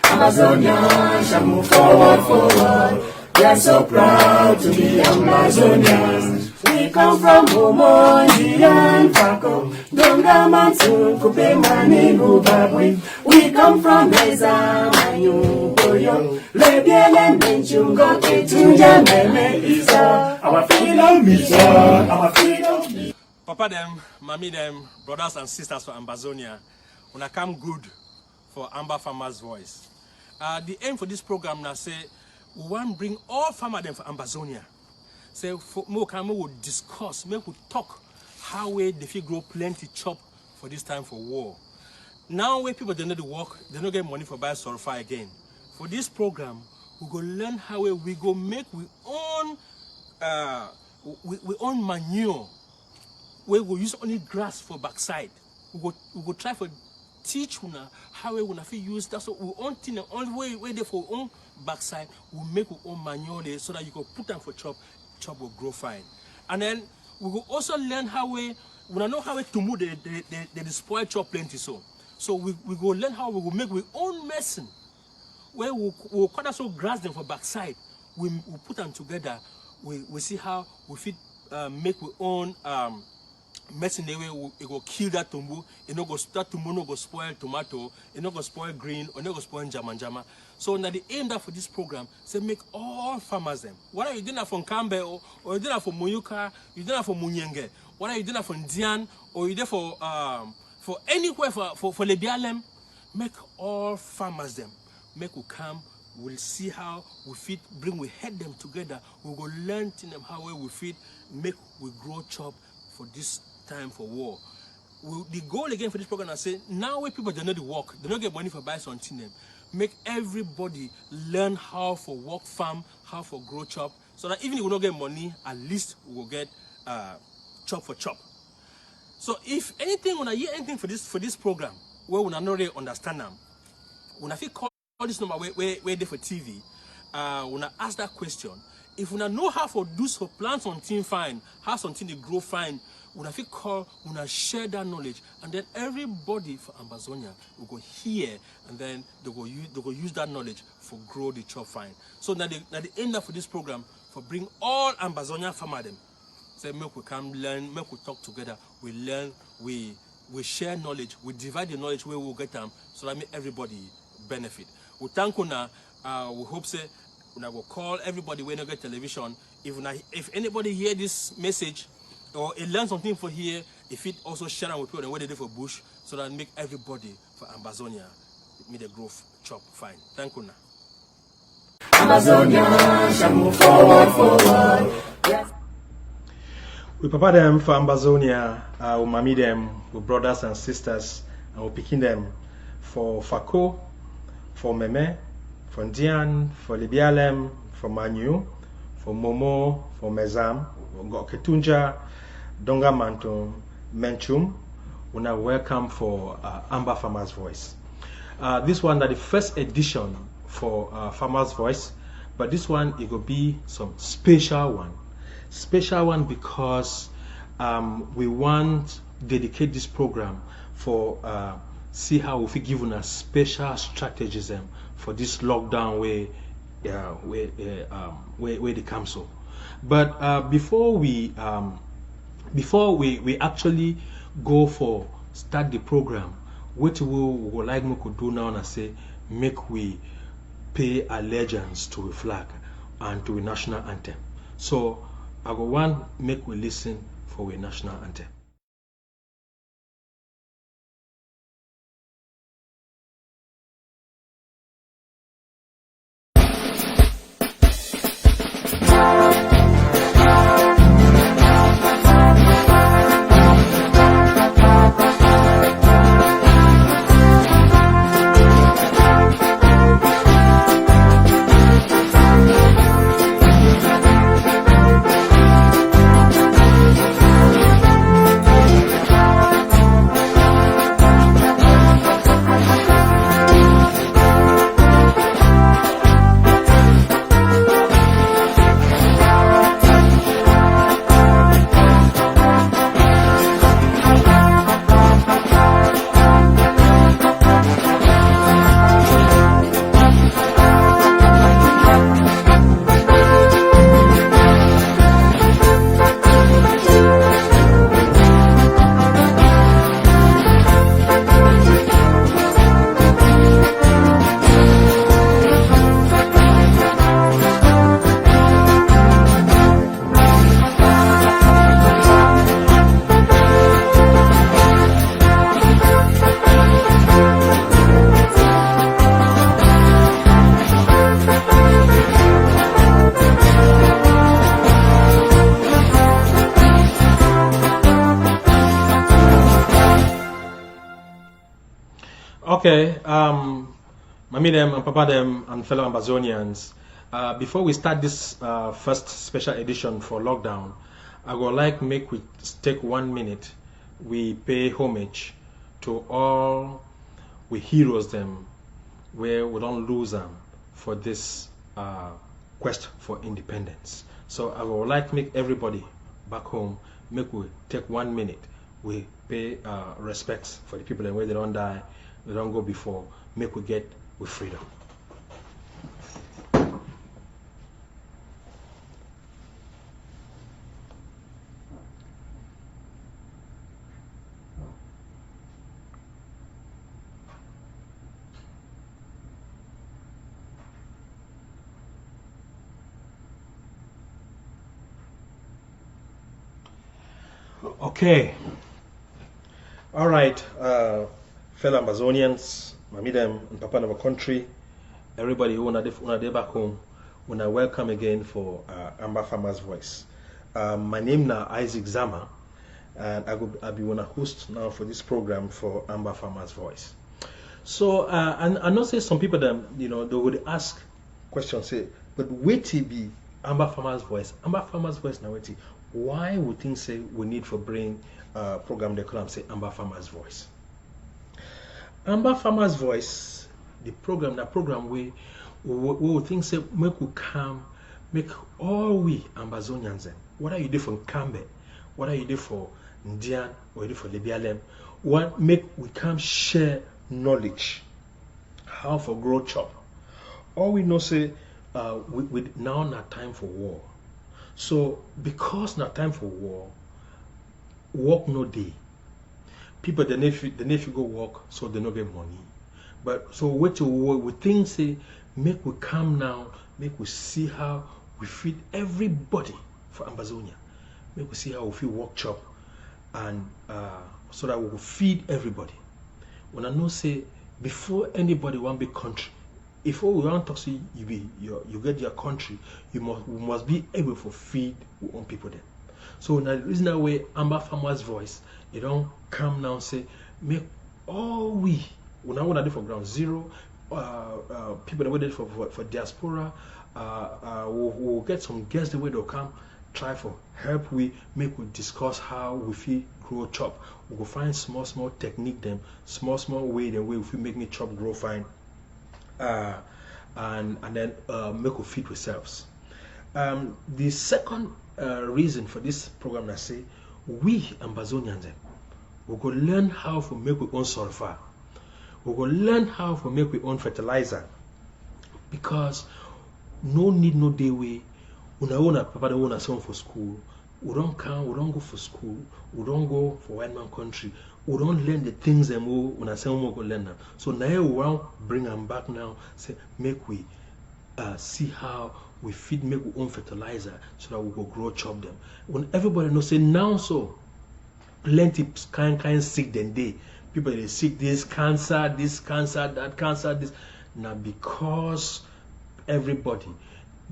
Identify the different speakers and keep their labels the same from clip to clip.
Speaker 1: Ambazonians shall move forward, forward. We are so proud to be Ambazonians. We come from Homo, Indian, Paco, Donga, Mansun, Kupe, Mani, Gubabwe. We come from Meza, Mayu, Boyo, Lebiele, Menchungo, Ketunja, Meme, Isa. Our freedom is our freedom.
Speaker 2: Papa them, mommy them, brothers and sisters for Ambazonia, when I come good for Amber Farmers Voice. The aim for this program now say we want to bring all farmers them for Ambazonia. Say for more we will discuss, we talk how we they grow plenty chop for this time for war. Now when people they know the work, they don't get money for buy sulfur again. For this program, we go learn how we go make we own manure. We will use only grass for backside. We go try for teach una how we gonna use that. So we own thing the only way there for own backside. We make our own manure there so that you can put them for chop will grow fine. And then we will also learn how we know how to move the spoil chop plenty so we go learn how we will make our own medicine where we'll cut us so grass them for backside. We put them together. We see how we fit make our own medicine the way it will kill that tumbo. It no go that tumbo no go spoil tomato. It no go spoil green or no go spoil jama. So now the aim that for this program say make all farmers them. What are you doing from Kambe or you doing for Muyuka? You doing for Munyenge? What are you doing for Ndian or you there for anywhere for Lebialem? Make all farmers them. Make we come. We'll see how we fit bring we head them together. We will learn to them how we fit make we grow chop for this time for war. The goal again for this program is say now where people they know the work, they don't get money for buy something them. Make everybody learn how for work farm, how for grow chop, so that even if we don't get money, at least we will get chop for chop. So if anything, when I hear anything for this program, where we not really understand them, when I feel call this number where they for TV, when I ask that question, if we know how for do so plant something fine, how something they grow fine, when I feel call, when I share that knowledge, and then everybody for Ambazonia will go here, and then they go use that knowledge for grow the chop fine. So now the end for this program for bring all Ambazonia farmer them. Say make we come learn, make we talk together, we learn, we share knowledge, we divide the knowledge where we'll get them, so that make everybody benefit. We thank you now. We hope say we will call everybody when they get television. If anybody hear this message or it learn something for here, if it also share with people what they do for bush, so that make everybody for Ambazonia make the growth chop fine. Thank you now.
Speaker 1: Ambazonia shall move forward, forward. Yes.
Speaker 2: We prepare them for Ambazonia, we mommy them, we brothers and sisters, and we picking them for Fako, for Meme, for Ndian, for Libialem, for Manu, for Momo, for Mezam, for Ketunja, Donga Mantum, Menchum. We now welcome for Amber Farmers Voice. This one is the first edition for Farmers Voice, but this one it will be some special one. Special one because we want dedicate this program for see how we give a special strategies for this lockdown where they come so. But before we actually go for start the program, what we would like me to do now and say make we pay allegiance to the flag and to the national anthem. So I go one make we listen for the national anthem.
Speaker 3: Okay, Mommy them and Papa them and fellow Ambazonians, before we start this first special edition for lockdown, I would like make we take 1 minute, we pay homage to all we heroes them, where we don't lose them for this quest for independence. So I would like make everybody back home, make we take 1 minute, we pay respects for the people that where they don't die, they don't go before, make we get with freedom. Okay. All right, fellow Ambazonians, Mami them and Papa in our country, everybody who wanna day back home, wanna welcome again for Amba Farmer's Voice. My name now Isaac Zama, and I'll be wanna host now for this program for Amba Farmer's Voice. So I know say some people them they would ask questions, say, but wait till be Amba Farmer's Voice. Amba Farmer's Voice now wait. Why would think say we need for bring program they call them say Amba Farmer's Voice? Amba Farmer's Voice, the program we would think say make we come, make all we Ambazonians them. What are you do for Kambe? What are you do for Ndian? What are you do for Libialem? What make we come share knowledge? How for grow chop? All we know say we now not time for war. So because not time for war, work no day. People they need go work, so they no get money. But so wait till we think say make we come now, make we see how we feed everybody for Ambazonia. Make we see how we feed work chop, and so that we will feed everybody. When I know say before anybody one big country, if all we want to see you get your country, we must be able to feed our own people then. So now the reason that way Amba Farmer's Voice, you don't come now and say make all we now want to do for ground zero, people that waited for diaspora, we'll get some guests the way they'll come, try for help we make we discuss how we feel grow chop. We will find small technique them, small way the way we feel make me chop grow fine. And then make we feed ourselves. The second reason for this program I say we Ambazonians we go learn how to make our own sulfur. We go learn how to make our own fertilizer, because no need no day way. Una papa don't want son for school. We don't go for school. We don't go for white man country. We don't learn the things them when I say we go learn them. So now we want bring them back now. Say make we see how we feed, make our own fertilizer, so that we go grow chop them. When everybody knows say now so plenty kind sick then day. People they sick this cancer, that cancer, this. Now because everybody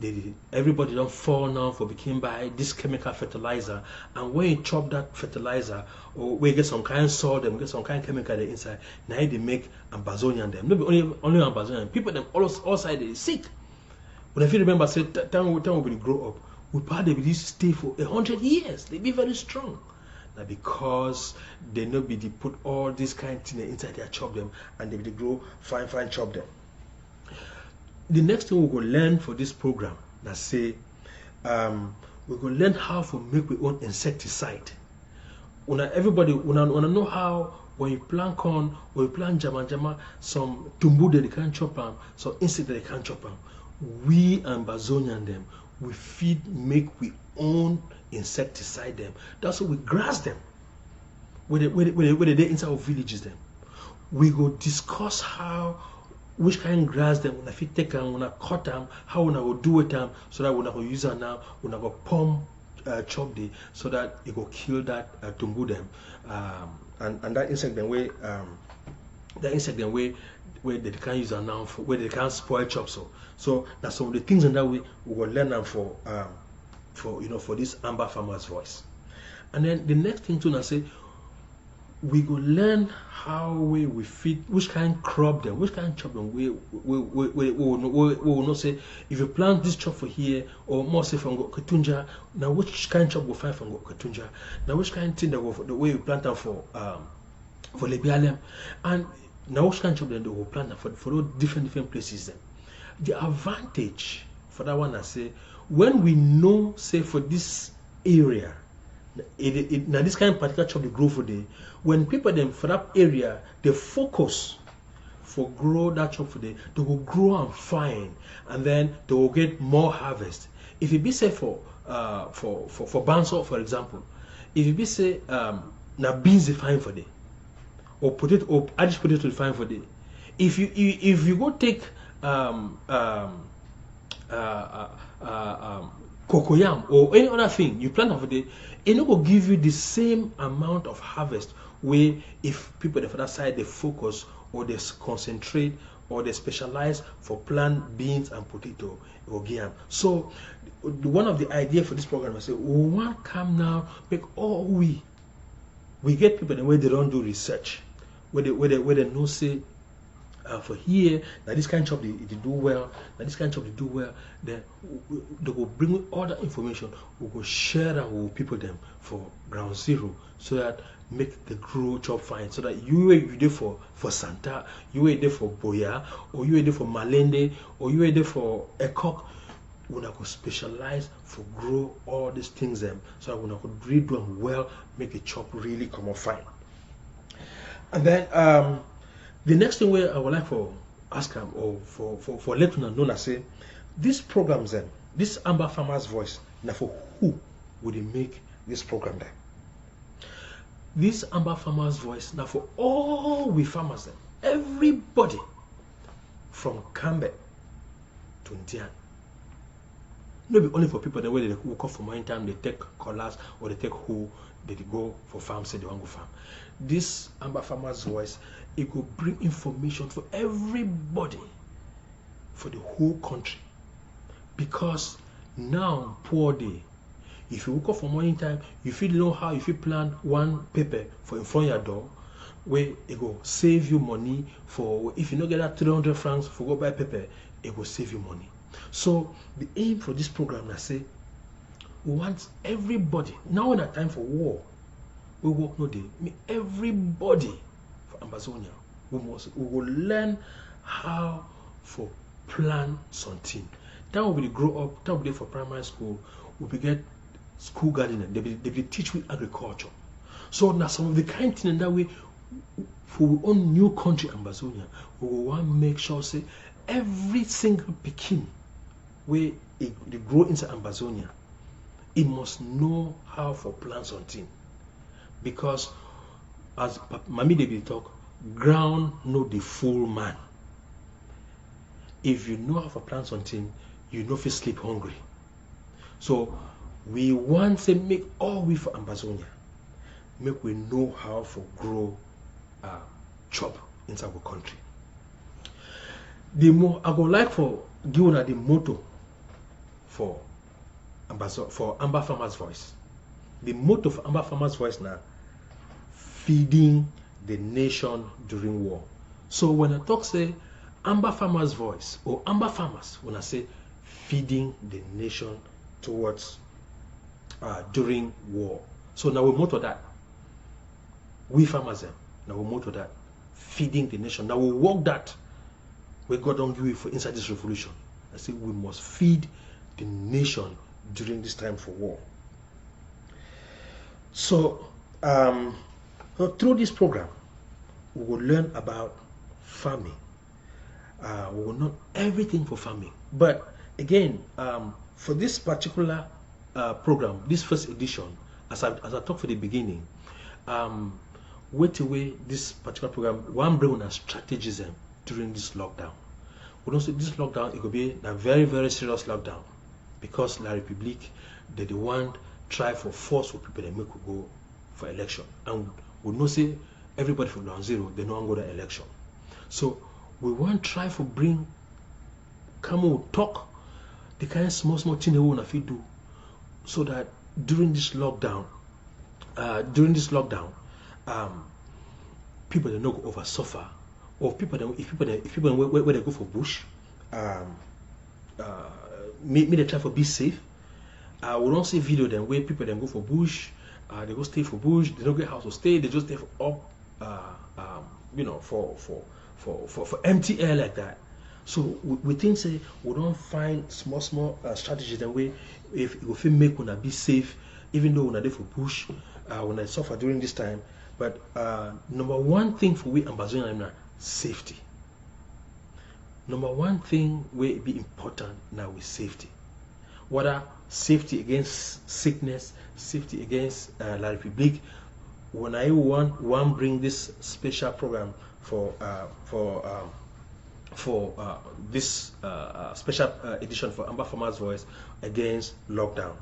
Speaker 3: don't fall now for became by this chemical fertilizer, and when you chop that fertilizer or we get some kind of soil them, get some kind of chemical inside, now they make Ambazonian them. Not only Ambazonian people them all side they sick. But if you remember, say time we grow up, we probably be stay for 100 years. They be very strong. Now because they know they put all this kind of thing inside their chop them, and they grow fine chop them. The next thing we go learn for this program, that say we go learn how to make our own insecticide. Everybody wanna know how when you plant corn or you plant jama, some tumbu that they can't chop them, some insect that they can't chop them. We Ambazonian them, we feed, make we own insecticide them. That's why we grass them. Where they inside our villages them. We go discuss how which kind of grass them when I fit take them, when I cut them, how when I go do it them, so that when I go use them now, when I go pump chop the, so that it go kill that tumbu them, and that insect them way where they can't use them now for where they can't spoil chop. So that's some of the things in that way we will learn them for for this Amba Farmer's Voice. And then the next thing too I say we go learn how we feed, which kind crop them, which kind chop them. We will not say if you plant this chop for here or more say from Katunja. Now which kind chop will find from Katunja? Now which kind thing that go for the way you plant them for Lebialem, and now which kind chop them they will plant them for those different places. Then the advantage for that one I say when we know say for this area. Now this kind of particular chop they grow for day. When people then for that area they focus for grow that chop for day, they will grow and fine, and then they will get more harvest. If it be say for Banso, for example, if it be say now beans they fine for day, or potato or Irish potato fine for day. If you go take cocoyam or any other thing you plant for day, it will give you the same amount of harvest where if people on the other side they focus or they concentrate or they specialize for plant beans and potato or yam. So one of the ideas for this program I say we want come now make all we get people the way they don't do research where they know say for here, now this kind of job they do well, now this kind of job they do well, then they will bring all that information, we will share that with people them for ground zero so that make the grow job fine. So that you there for Santa, you there for Boya, or you there for Malende, or you there for Ekok, we could specialize for grow all these things them so that we could really do them well, make the chop really come out fine. And then the next thing where I would like for ask him or for let you know, I say these programs then, this Amber Farmers Voice, now for who would they make this program then? This Amber Farmers Voice now for all we farmers then, everybody from Cambe to Indian. Maybe only for people the way they woke up for morning time, they take collars or they take who they go for farm, say they want to go farm. This Amber Farmers Voice, it could bring information for everybody for the whole country. Because now, poor day, if you wake up for morning time, you feel know how if you plant one pepper for in front of your door, where it will save you money for if you don't get that 300 francs for go buy pepper, it will save you money. So the aim for this program, I say, we want everybody, now in a time for war, we work no day, everybody for Ambazonia, we will learn how for plan something. That will be grow up, that will be for primary school, we will get school gardening, they will teach with agriculture. So now some of the kind of thing in that way, for our own new country, Ambazonia, we will want to make sure say every single Pekin where they grow inside Ambazonia, it must know how for plant something. Because as Mami Debi talk, ground know the full man. If you know how to plant something, you know if you sleep hungry. So we want to make all we for Ambazonia, make we know how to grow chop inside our country. The more I go like for giving the motto for Amber Farmers Voice. The motto for Amber Farmers Voice now, feeding the nation during war. So when I talk say Amber Farmers Voice or Amber Farmers, when I say feeding the nation towards during war. So now we motto that. We farmers now we motto that, feeding the nation. Now we work that we God don't give it for inside this revolution. I say we must feed the nation during this time for war. So through this program, we will learn about farming. We will know everything for farming. But again, for this particular program, this first edition, as I talked for the beginning, wait away this particular program, one bring on strategism during this lockdown. We don't say this lockdown, it could be a very, very serious lockdown because La Republique, they want try for force for people that make go for election. And we know say everybody from ground zero, they don't go to election. So we want try for bring, come on, talk, the kind of small thing they want to do so that during this lockdown, people they not go over suffer, or people that if people where they go for bush, me they try for be safe. We don't see video then where people then go for bush, they go stay for bush, they don't get house to stay, they just stay for up, for empty air like that. So we think say we don't find small strategies then way if we make una be safe, even though una there for bush, when I suffer during this time. But number one thing for we Ambazonians now, safety. Number one thing will be important now is safety. Whether safety against sickness, safety against La Republique. When I want bring this special program for this special edition for Amber Farmer's Voice against lockdown.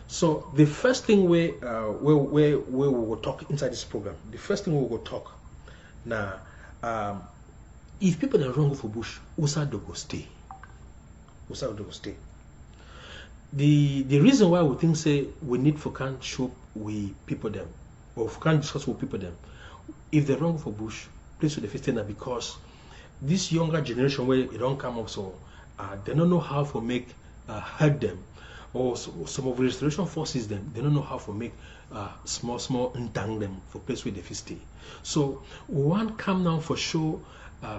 Speaker 3: So the first thing we will talk inside this program, the first thing we will talk now, if people are wrong for bush, usa do go stay. The reason why we think say we need for can show we people them, or for can discuss with people them, if they're wrong for bush, please with the first thing because this younger generation where it don't come up, so they don't know how to make hurt them, or some of the restoration forces them, they don't know how to make small entang them for place where they fit stay. So one come now for sure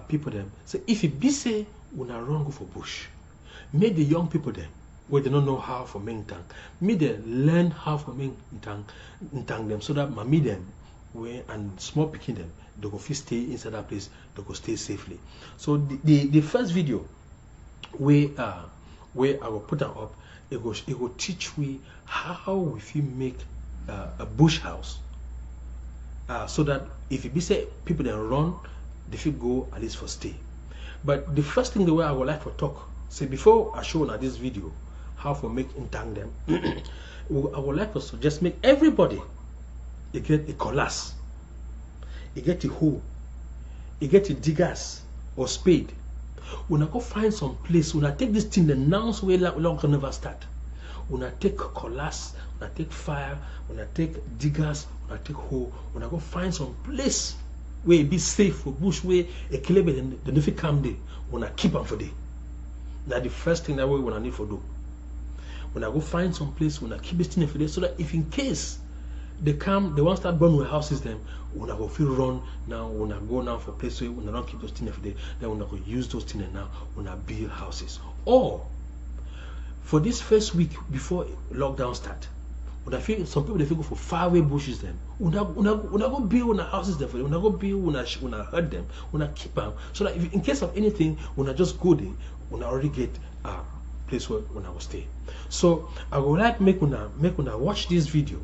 Speaker 3: people them. So if it be say we not run go for bush, make the young people them where they don't know how to make entang, make them learn how to make entang them so that mommy them where and small picking them they go fit stay inside that place, they go stay safely. So the first video where I will put them up, it will teach we how we feel make a bush house, so that if it be say people that run, they feel go at least for stay. But the first thing the way I would like to talk, say before I show now this video how to make entang them, I would like to suggest make everybody you get a cutlass, you get a hoe, you get a diggers or spade. When I go find some place, when I take this thing, the nouns way lockdown never start. When I take cutlass, when I take fire, when I take diggers, when I take hoe, when I go find some place where it be safe for bush where a killer the never come there, when I keep them for day. That's the first thing that way when I need for do. When I go find some place, when I keep this thing for day, so that if in case they come, they want to start burning with houses them, when I go feel run now, when I go now for place where when I don't keep those things for day, then when I go use those things now, when I build houses. Or for this first week before lockdown start, when I feel some people they feel go for faraway bushes them, when I go build when I houses them for them, when I go build when I hurt them, when I keep them, so that if in case of anything, when I just go there, when I already get a place where when I will stay. So I would like make una watch this video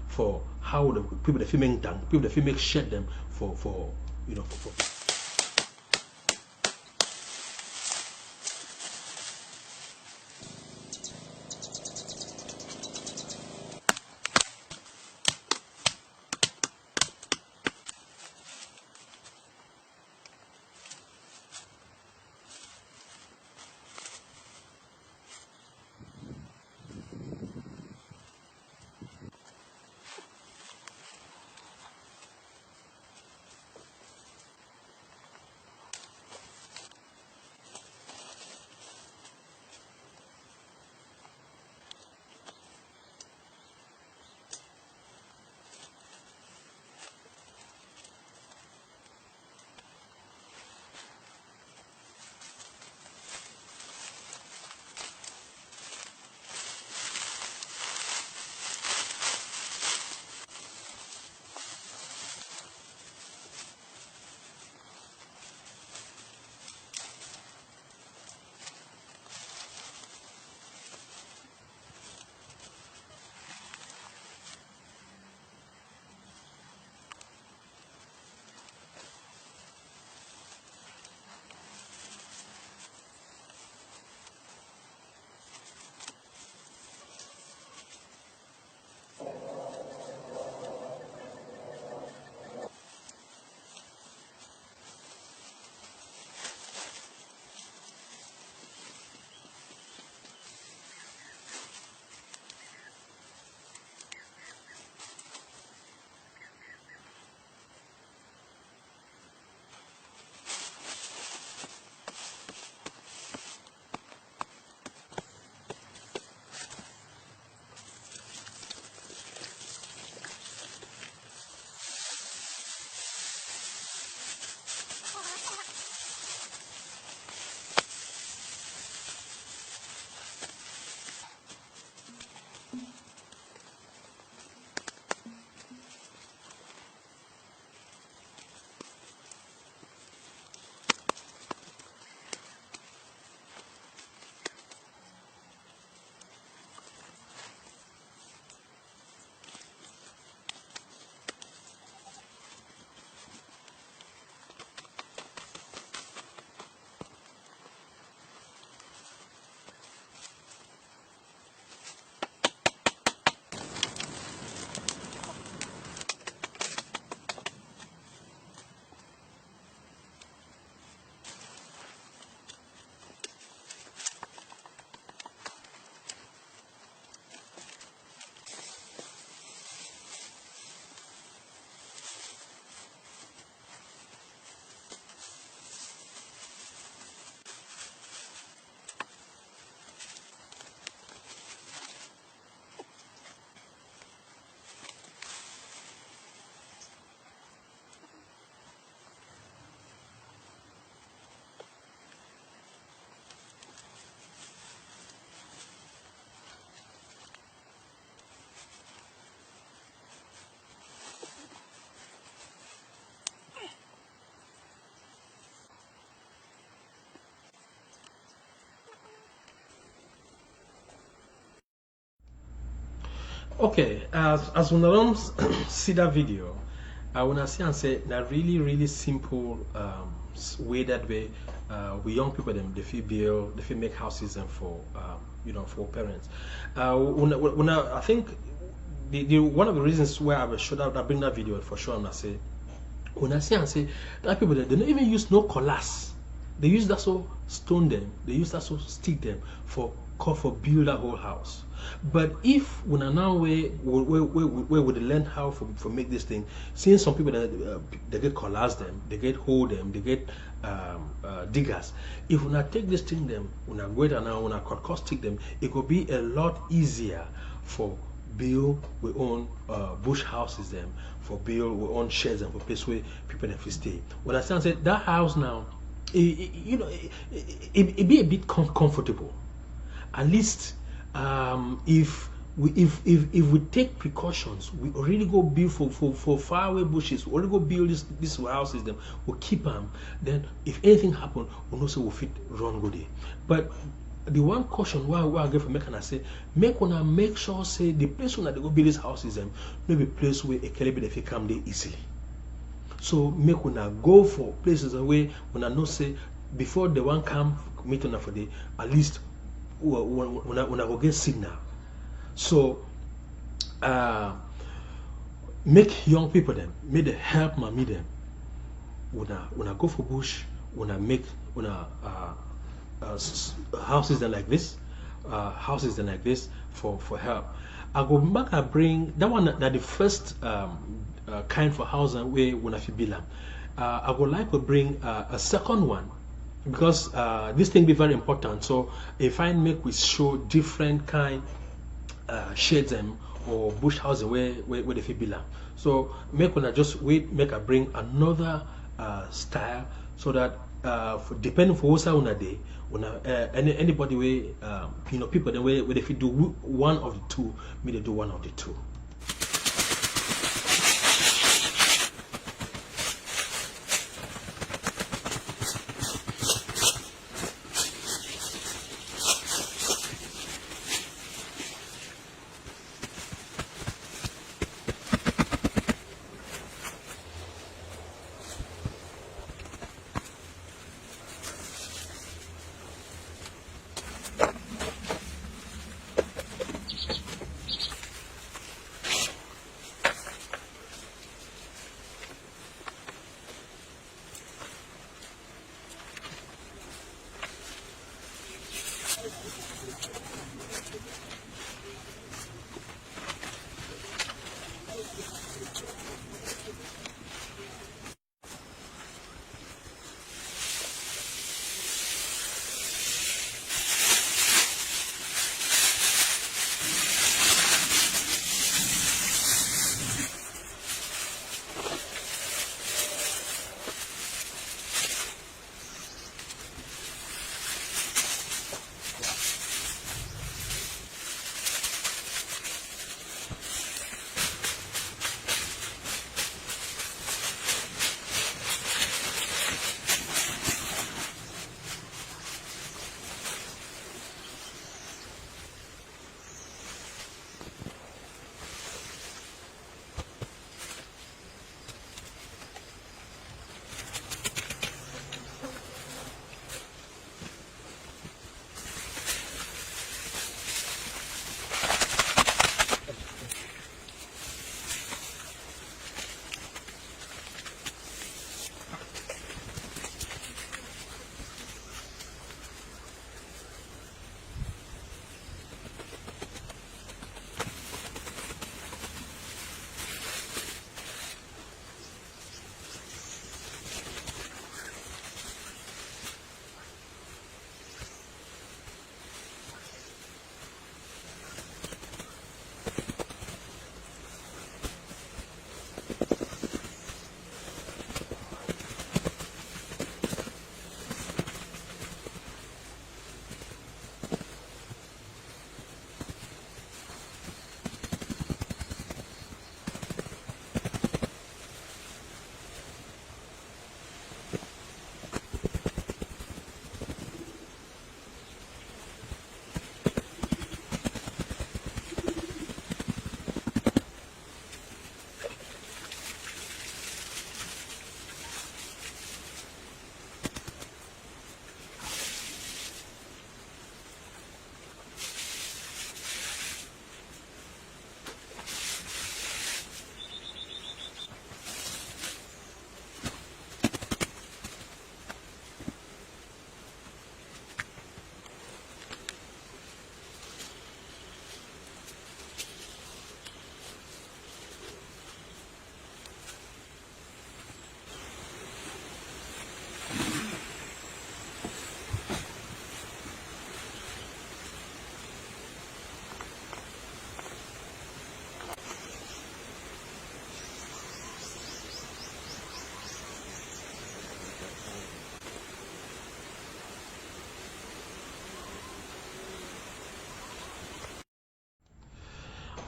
Speaker 3: for how the people that feel make tank, people that feel make shed them for you know for Okay, as we don't see that video, I wanna see and say that really simple way that we young people them they feel build, they feel make houses and for for parents. I think the one of the reasons why I was showed out I bring that video for sure and I say when I see and say that people they don't even use no collars. They use that so stone them, they use that so stick them for build that whole house. But if when I now we would learn how for make this thing, seeing some people that they get collars them, they get hold them, they get diggers. If when I take this thing them, when I go it and now when I cut stick them, it could be a lot easier for build we own bush houses them, for build we own sheds and for place where people can stay. When I say that house now, it be a bit comfortable. At least if we take precautions, we already go build for faraway bushes, we already go build this houses them, we'll keep them, then if anything happen, we'll know so we'll fit run good day. But the one caution why I get for making I say make sure say the place where they go build these houses them no be place where a calibre if come there easily. So make una go for places away when I know say before the one come meet on for the at least when I go get signal. So make young people them, make the help mommy them. When I go for bush, when I make houses that like this, houses that like this for help. I go back and bring that one that the first kind for house and way when I feel bill. I would like to bring a second one because this thing be very important. So if I make we show different kind shades them or bush houses where they feel bill. So make when I just wait, make I bring another style so that depending for what on a day, when anybody way people the way if you do one of the two, me they do one of the two.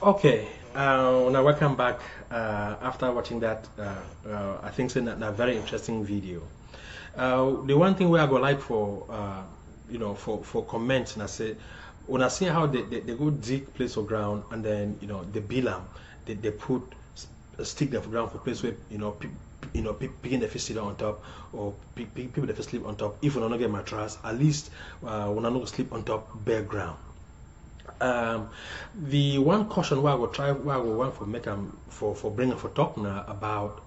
Speaker 3: Okay, now welcome back after watching that. I think it's a very interesting video. The one thing where I go like for for comments, and I say when I see how they go dig place of ground, and then they bill them, they put stick them for ground for place where picking the fish sit on top, or people the fish sleep on top. If we don't get mattress, at least when I not sleep on top bare ground. The one caution where I will want for make for bringing for talk now about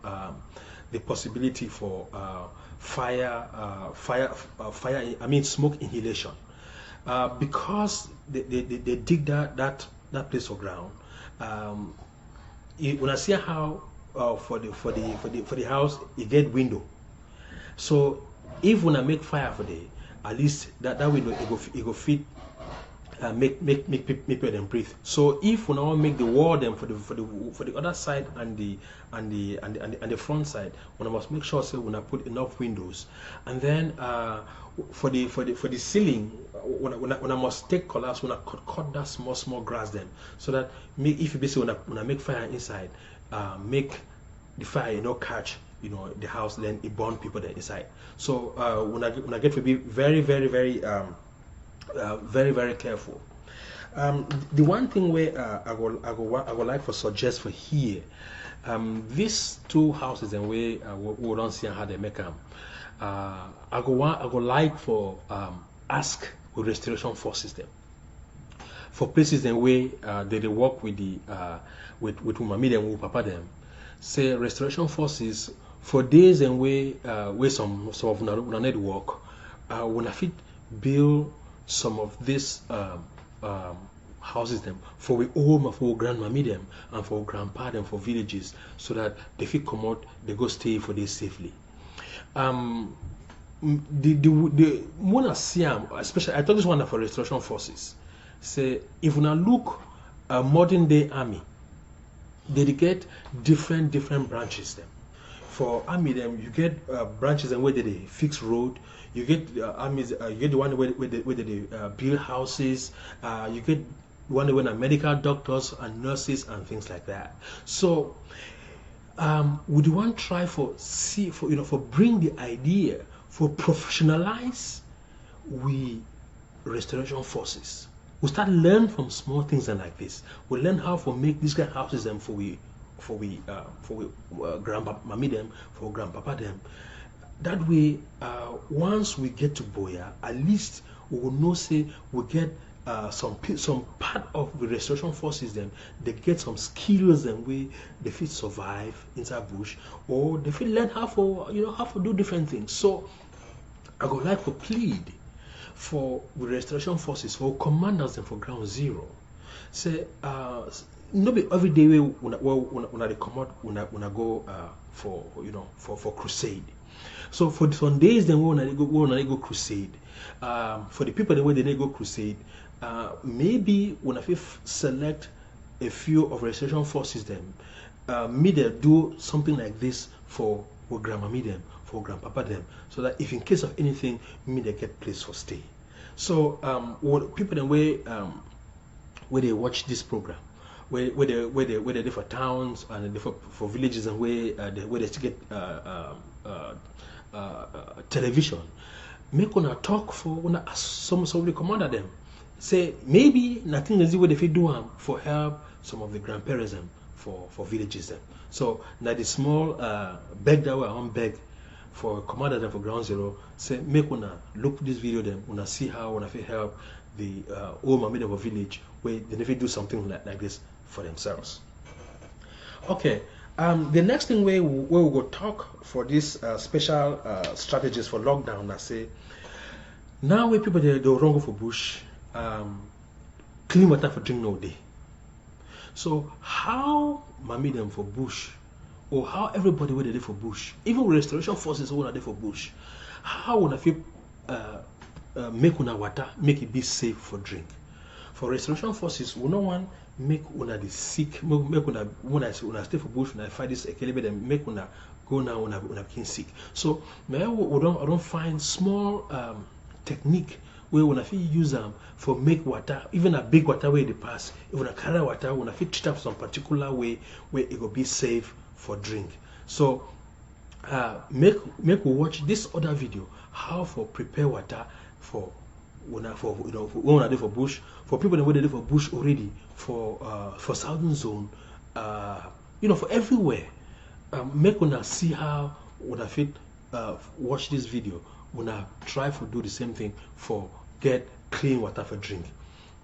Speaker 3: the possibility for fire. I mean smoke inhalation, because they dig that place of ground. When I see how for the house you get window, so if when I make fire for the, at least that window it go fit. Make people them breathe. So if we now make the wall them for the other side and the front side, we must make sure so we put enough windows. And then for the ceiling, when I must take collapse, when I cut that small grass them, so that if you basically when I make fire inside, make the fire catch the house, then it burn people there inside. So when I get to be very very careful. The one thing where I would like to suggest for here, these two houses and way we don't see how they make them. I go like for ask with restoration forces them for places and way they work with the with mommy them with papa them. Say restoration forces for days and way where some of una need work when I fit build some of these houses them for we home for grandmammy them and for grandpa them for villages, so that they fit come out, they go stay for this safely. The one I see especially I thought this one for restoration forces. Say if we now look modern day army, they get different branches them. For army them you get branches and where they fix road. You get armies. You get the one where they build houses. You get one where medical doctors and nurses and things like that. So, would you want to try for bring the idea for professionalize we restoration forces? We start learn from small things and like this. We learn how to make these kind of houses them for grandmammy them, for grandpapa them. That way, once we get to Boya, at least we will know say we get some part of the restoration forces them. They get some skills and way they fit survive inside bush, or they fit learn how to do different things. So I would like to plead for the restoration forces, for commanders and for ground zero. Say no be every day when they come out when I go for crusade. So for some days then when I go crusade, for the people the way they go crusade, maybe when I select a few of restoration forces them, me they do something like this for grandmammy them, for grandpapa them, so that if in case of anything, me they get place for stay. So what people the way where they watch this program, where they do for towns and they for villages and where they still get television, make una talk for una some of the commander them. Say maybe nothing is the way they fit do for help some of the grandparents them for villages them. So now the small beg that way I want beg for commander them for ground zero. Say make una look this video them, una see how una fit help the old mammy of a village where they never do something like this for themselves. Okay. The next thing where we go talk for this special strategies for lockdown, I say now where people they don't go for bush, clean water for drink no day. So how mammy them for bush, or how everybody where they do for bush, even restoration forces who are there for bush, how would I feel make una water make it be safe for drink? For restoration forces, we no want make una the sick, make una when I stay for bush, when I fight this ekelebe, then make una go now una become sick. So I don't find small technique where una fit use them for make water, even a big water where they pass. If una carry water, una fit treat am some particular way where it will be safe for drink. So make we watch this other video, how for prepare water for when for when una dey for bush, for people that dey live for bush already, for southern zone, for everywhere. Make una see how una fit watch this video. Una try to do the same thing for get clean water for drink.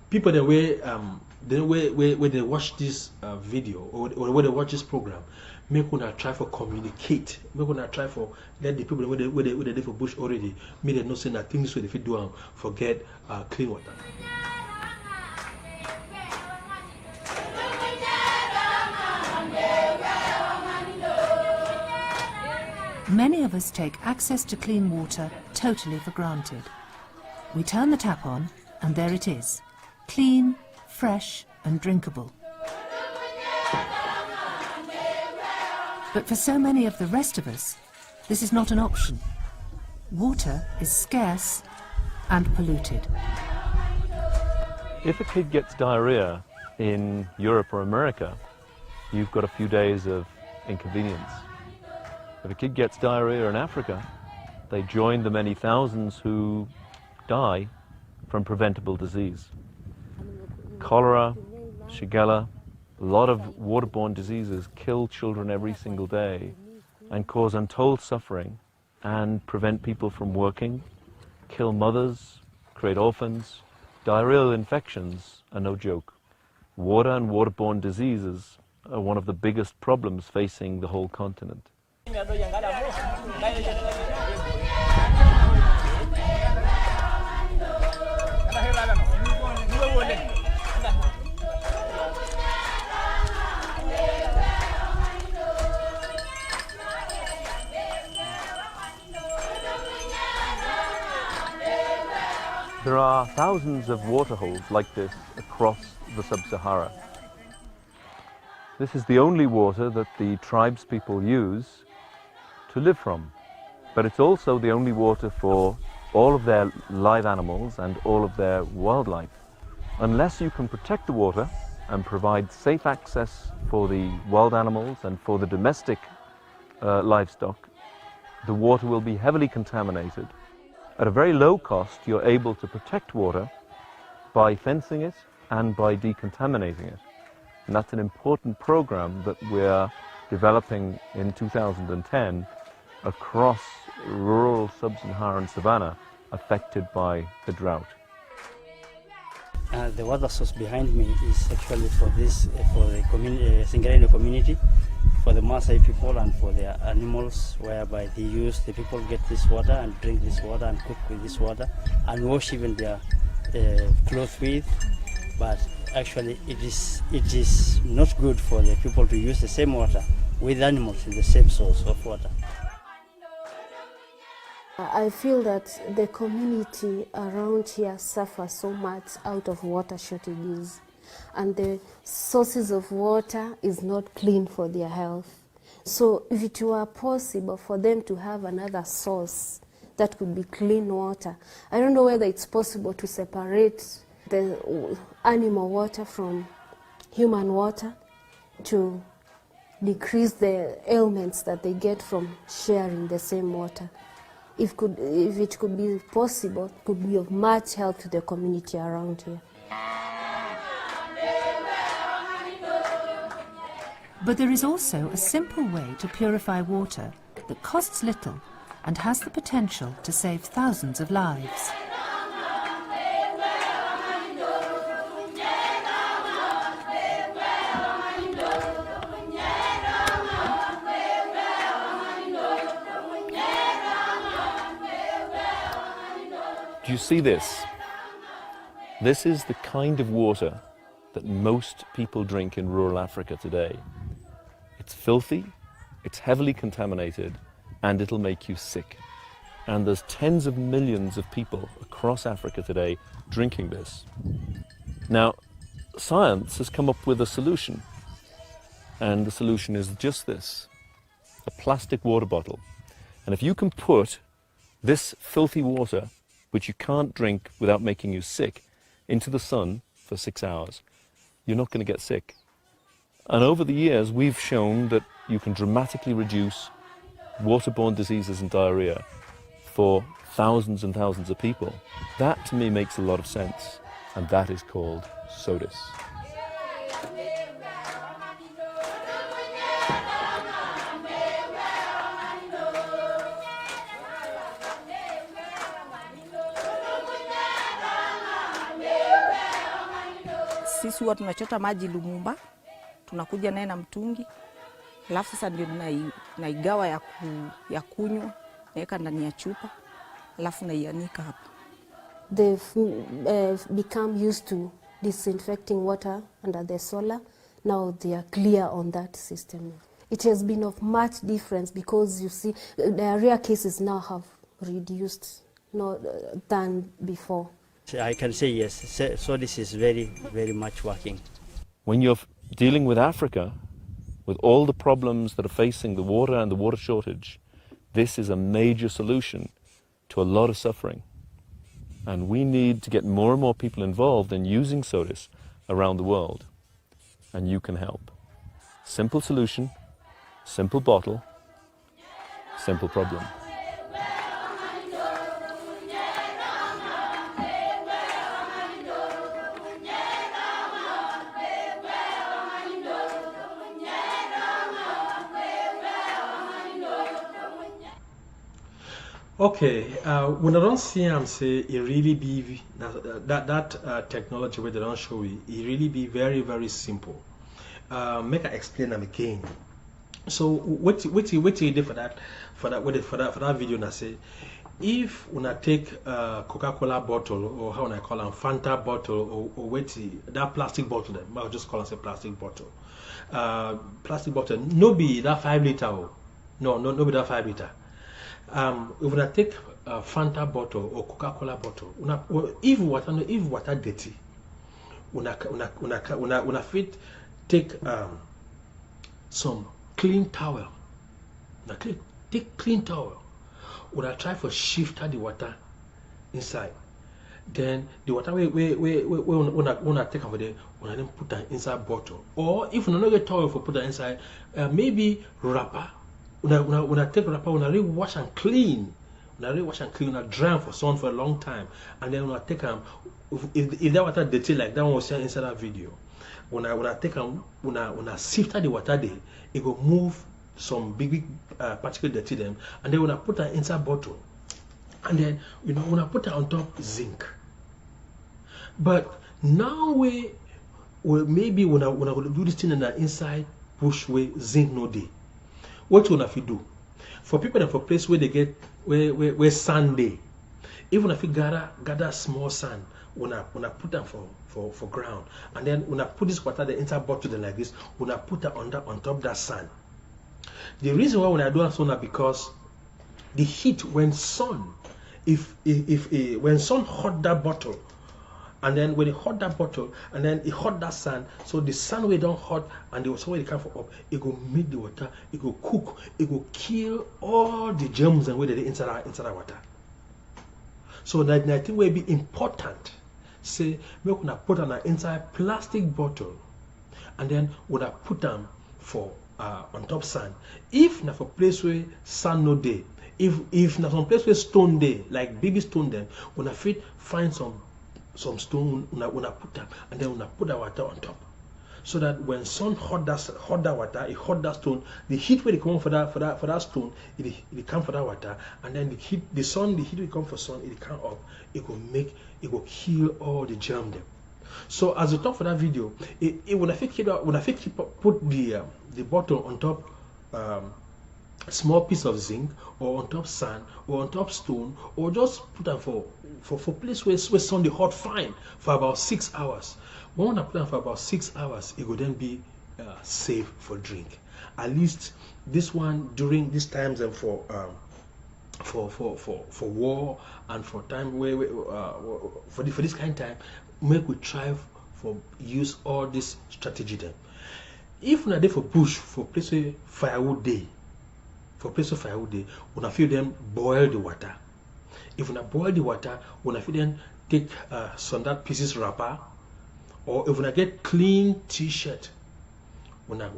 Speaker 3: People that where they watch this video or where they watch this program, make una try for communicate. Make una try for let the people where they live for bush already, make them know say that things where they fit do for get clean water.
Speaker 4: Many of us take access to clean water totally for granted. We turn the tap on and there it is, clean, fresh and drinkable. But for so many of the rest of us, this is not an option. Water is scarce and polluted.
Speaker 5: If a kid gets diarrhea in Europe or America, you've got a few days of inconvenience. If a kid gets diarrhea in Africa, they join the many thousands who die from preventable disease. Cholera, Shigella, a lot of waterborne diseases kill children every single day and cause untold suffering and prevent people from working, kill mothers, create orphans. Diarrheal infections are no joke. Water and waterborne diseases are one of the biggest problems facing the whole continent. There are thousands of water holes like this across the sub-Sahara. This is the only water that the tribes people use to live from, but it's also the only water for all of their live animals and all of their wildlife. Unless you can protect the water and provide safe access for the wild animals and for the domestic livestock, the water will be heavily contaminated. At a very low cost, you're able to protect water by fencing it and by decontaminating it. And that's an important program that we're developing in 2010 across rural sub-Saharan savannah affected by the drought.
Speaker 6: The water source behind me is actually for the community, Singareni community, for the Maasai people and for their animals, whereby the people get this water and drink this water and cook with this water and wash even their clothes with. But actually it is not good for the people to use the same water with animals in the same source of water.
Speaker 7: I feel that the community around here suffers so much out of water shortages, and the sources of water is not clean for their health. So if it were possible for them to have another source that could be clean water, I don't know whether it's possible to separate the animal water from human water to decrease the ailments that they get from sharing the same water. If it could be possible, it could be of much help to the community around here.
Speaker 4: But there is also a simple way to purify water that costs little and has the potential to save thousands of lives.
Speaker 5: Do you see this? This is the kind of water that most people drink in rural Africa today. It's filthy, it's heavily contaminated, and it'll make you sick. And there's tens of millions of people across Africa today drinking this. Now, science has come up with a solution, and the solution is just this: a plastic water bottle. And if you can put this filthy water which you can't drink without making you sick, into the sun for 6 hours. You're not going to get sick. And over the years, we've shown that you can dramatically reduce waterborne diseases and diarrhea for thousands and thousands of people. That, to me, makes a lot of sense, and that is called SODIS.
Speaker 8: Sisi huwa tunachota maji Lumumba, tunakuja naye na mtungi, alafu sasa ndio naigawa ya kunywa, naweka ndani ya chupa, alafu naianika hapa.
Speaker 7: They've become used to disinfecting water under the solar. Now they are clear on that system. It has been of much difference because you see diarrhea cases now have reduced than before.
Speaker 6: I can say yes, so this is very, very much working.
Speaker 5: When you're dealing with Africa, with all the problems that are facing the water and the water shortage, this is a major solution to a lot of suffering. And we need to get more and more people involved in using SODIS around the world. And you can help. Simple solution, simple bottle, simple problem.
Speaker 3: Okay, when I don't see him say it really be that technology where they don't show it really be very, very simple. Make I explain them again. So what you did for that video na say, if when I take Coca-Cola bottle, or how I call them Fanta bottle, or that plastic bottle, then I'll just call it a plastic bottle. Plastic bottle, no be that 5 liter. No be that 5 liter. If I take a Fanta bottle or Coca-Cola bottle, if water dirty, una fit take some clean towel. Take clean towel. Una try for shift the water inside. Then the water we take over there, una then put that inside bottle. Or if you don't get towel for put that inside, maybe wrapper. Una take wrapper, una really wash and clean. Una dry for sun for a long time, and then una take them. If that water dirty like that one was seen inside that video, una take them, una sift the water there, it go move some big particle dirty them, and then una put that inside bottle, and then una put that on top zinc. But now we maybe una do this thing in the inside bush where zinc no day. What you have to do for people that for place where they get where sand day, even if you gather small sand, una put them for ground, and then una put this water the inside bottle like this, una put that on top that sand. The reason why when I do that because the heat when sun when sun hot that bottle, and then when it hot that bottle, and then it hot that sand, so the sand way don't hot, and the sun way it come up, it go make the water, it go cook, it go kill all the germs and where they inside that water. So that I think will be important. Say, we gonna put on an inside plastic bottle, and then we gonna put them for on top sand. If na for place where sand no day, if na some place where stone day, like baby stone, then we gonna find some stone, una put them, and then una put that water on top, so that when sun hot that water, it hot that stone, the heat will come for that stone, it come for that water, and then the heat will come for sun, it come up, it will kill all the germ them. So as you talk for that video, when I put the bottle on top small piece of zinc, or on top sand, or on top stone, or just put them for place where sun the hot fine for about 6 hours. When I put them for about 6 hours, it will then be safe for drink. At least this one during these times and for war and for time where for this kind of time, make we try for use all this strategy then. If we are there for bush, for place where firewood day, when I feel them boil the water. If una boil the water, una fit then take some that pieces wrapper, or if una get clean t-shirt, una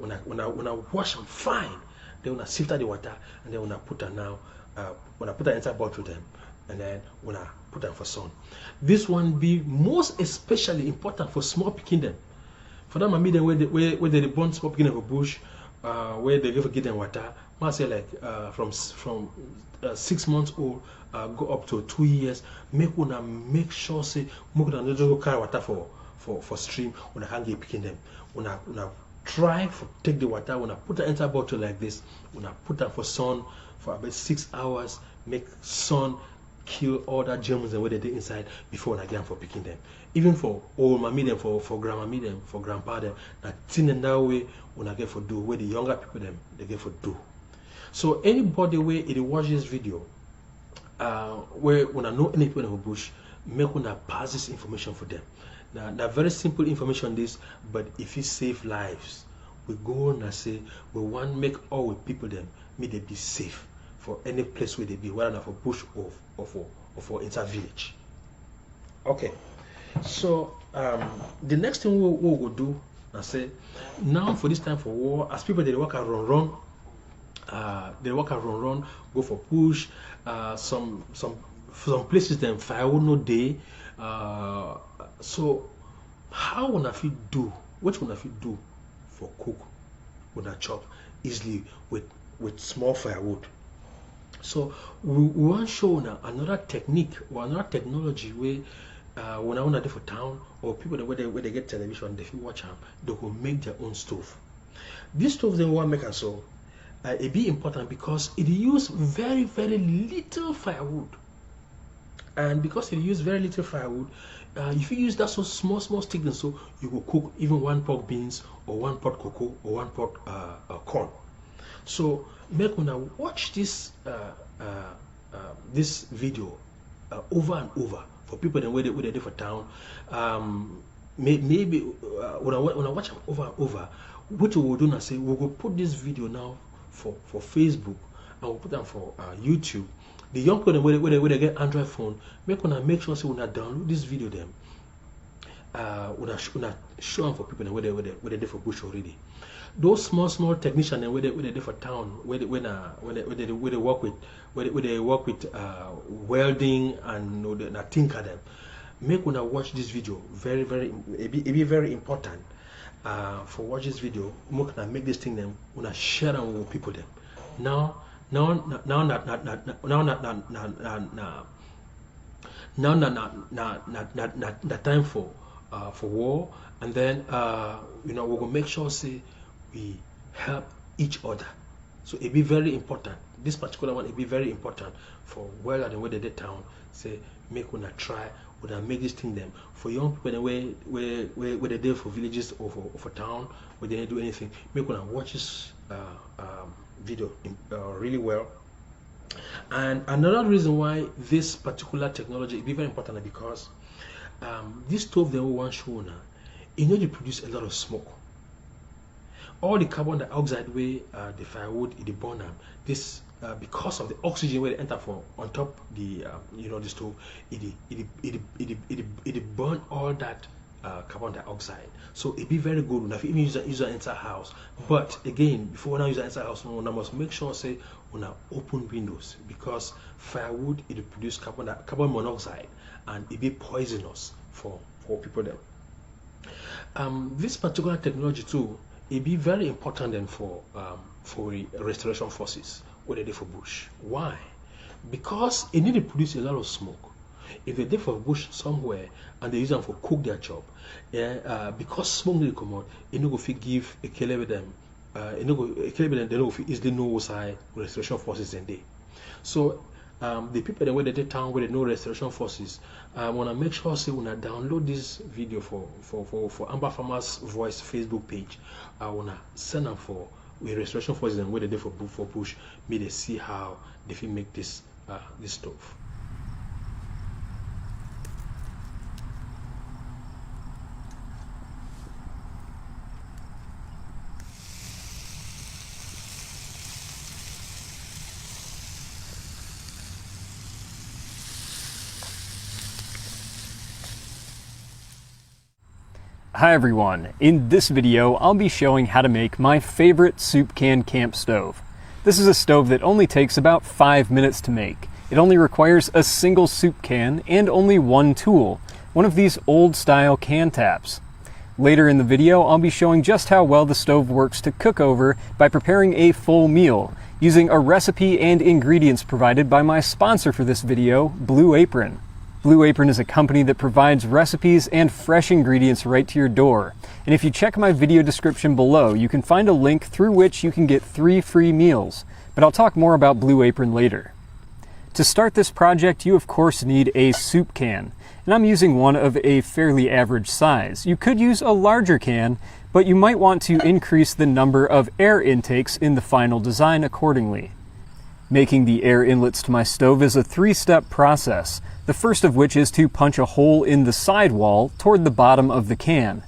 Speaker 3: wash them fine. Then una sift out the water, and then una put them now. Una put them inside bottle them, and then una put them for sun. This one be most especially important for small pikin them. For them, I mean, where they born small pikin for bush, where they give them water. I say like from 6 months old go up to 2 years. Make sure say make una not go carry water for stream. Una can't get picking them. Una try to take the water. Una put it inside bottle like this. Una put them for sun for about 6 hours. Make sun kill all that germs and what they did inside before I get them for picking them. Even for old mommy them, for grandma them, for grandpa them, that thing in that way when I get for do, where the younger people them they get for do. So anybody where it watch this video, where when I know any people in the bush, make when I pass this information for them. Now that very simple information this, but if it save lives, we go on and say we want make all the people them may they be safe for any place where they be, whether for bush or for inside village. Okay, so the next thing we will do, I say, now for this time for war, as people they work and run, go for push. Some places them firewood no day. So how would I fit do? What would I fit do for cook? Would I chop easily with small firewood? So we want to show now another technique or another technology where when I want to do for town or people that where they get television, they watch them, they will make their own stove. This stove they want to make, and so it be important because it use very little firewood, and because it use very little firewood, if you use that so small stick, then so you will cook even 1 pot beans or 1 pot cocoa or 1 pot corn. So make when I watch this this video over and over for people that where they do for town. Maybe when I watch them over and over, what we will do now say we will put this video now for Facebook, and we'll put them for YouTube. The young people where they get Android phone, make sure say when I download this video them, when I show them for people where they do for bush already. Those small technicians where they do for town, where they work with welding and tinker them. Make when I watch this video it be very important for watch this video. Make this thing them when I share them with people them. Now time for war, and then we're gonna make sure say we help each other. So it be very important. This particular one it be very important for well and where they town. Say make when I try, when I make this thing them for young people where they do for villages or for town where they don't do anything. Make when I watch this video really well. And another reason why this particular technology be very important is because this stove they want show now, it need to produce a lot of smoke. All the carbon dioxide way the firewood it burn them. This because of the oxygen where they enter from on top the the stove, it burn all that carbon dioxide. So it be very good if you even use it inside house. But again, before we use it inside house, we must make sure say we open windows, because firewood it produce carbon monoxide and it be poisonous for people there. This particular technology too, it be very important then for restoration forces where they do for bush. Why? Because it need to produce a lot of smoke. If they did for bush somewhere and they use them for cook their job, because smoke need to come out, it no go fit give a killer with them. They no go fit easily know what side restoration forces in there. So the people that where they town where they know restoration forces, wanna make sure say when I download this video for Amber Farmers Voice Facebook page, I wanna send them for with restoration forces and where they do for bush. May they see how they can make this stove.
Speaker 9: Hi everyone, in this video I'll be showing how to make my favorite soup can camp stove. This is a stove that only takes about 5 minutes to make. It only requires a single soup can and only one tool, one of these old style can taps. Later in the video I'll be showing just how well the stove works to cook over by preparing a full meal, using a recipe and ingredients provided by my sponsor for this video, Blue Apron. Blue Apron is a company that provides recipes and fresh ingredients right to your door. And if you check my video description below, you can find a link through which you can get 3 free meals. But I'll talk more about Blue Apron later. To start this project, you of course need a soup can. And I'm using one of a fairly average size. You could use a larger can, but you might want to increase the number of air intakes in the final design accordingly. Making the air inlets to my stove is a 3-step process, the first of which is to punch a hole in the sidewall toward the bottom of the can.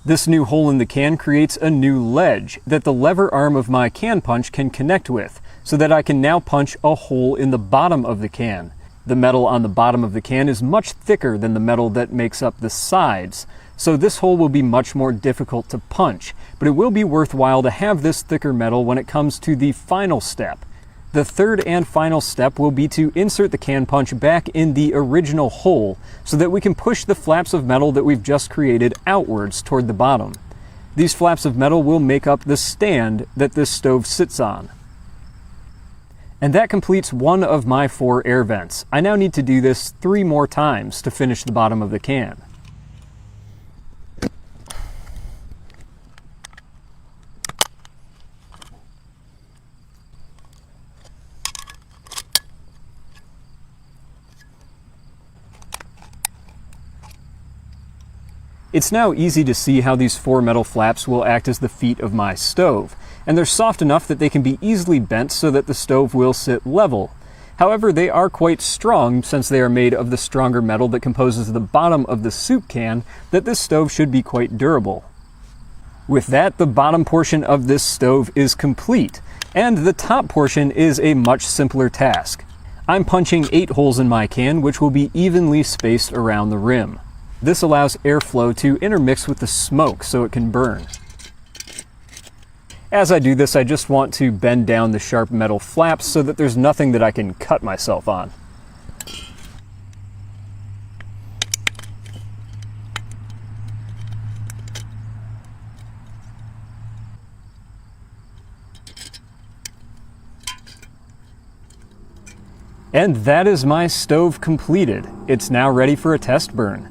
Speaker 9: This new hole in the can creates a new ledge that the lever arm of my can punch can connect with, so that I can now punch a hole in the bottom of the can. The metal on the bottom of the can is much thicker than the metal that makes up the sides, so this hole will be much more difficult to punch, but it will be worthwhile to have this thicker metal when it comes to the final step. The third and final step will be to insert the can punch back in the original hole so that we can push the flaps of metal that we've just created outwards toward the bottom. These flaps of metal will make up the stand that this stove sits on. And that completes one of my 4 air vents. I now need to do this 3 more times to finish the bottom of the can. It's now easy to see how these 4 metal flaps will act as the feet of my stove, and they're soft enough that they can be easily bent so that the stove will sit level. However, they are quite strong since they are made of the stronger metal that composes the bottom of the soup can, that this stove should be quite durable. With that, the bottom portion of this stove is complete, and the top portion is a much simpler task. I'm punching 8 holes in my can, which will be evenly spaced around the rim. This allows airflow to intermix with the smoke so it can burn. As I do this, I just want to bend down the sharp metal flaps so that there's nothing that I can cut myself on. And that is my stove completed. It's now ready for a test burn.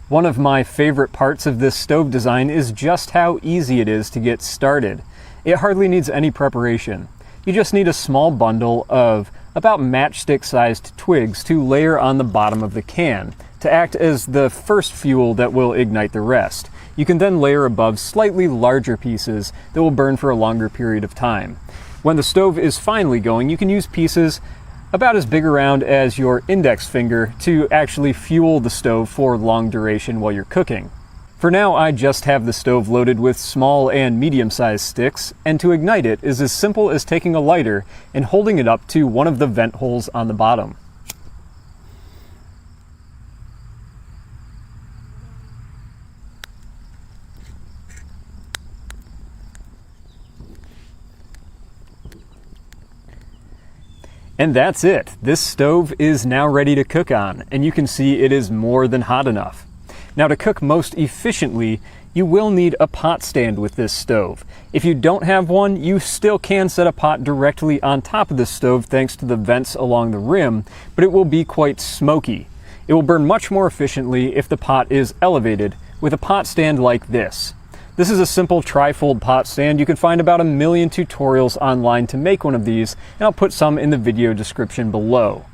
Speaker 9: One of my favorite parts of this stove design is just how easy it is to get started. It hardly needs any preparation. You just need a small bundle of about matchstick-sized twigs to layer on the bottom of the can, to act as the first fuel that will ignite the rest. You can then layer above slightly larger pieces that will burn for a longer period of time. When the stove is finally going, you can use pieces about as big around as your index finger to actually fuel the stove for long duration while you're cooking. For now, I just have the stove loaded with small and medium-sized sticks, and to ignite it is as simple as taking a lighter and holding it up to one of the vent holes on the bottom. And that's it. This stove is now ready to cook on, and you can see it is more than hot enough. Now, to cook most efficiently, you will need a pot stand with this stove. If you don't have one, you still can set a pot directly on top of the stove thanks to the vents along the rim, but it will be quite smoky. It will burn much more efficiently if the pot is elevated with a pot stand like this. This is a simple tri-fold pot stand. You can find about 1 million tutorials online to make one of these, and I'll put some in the video description below.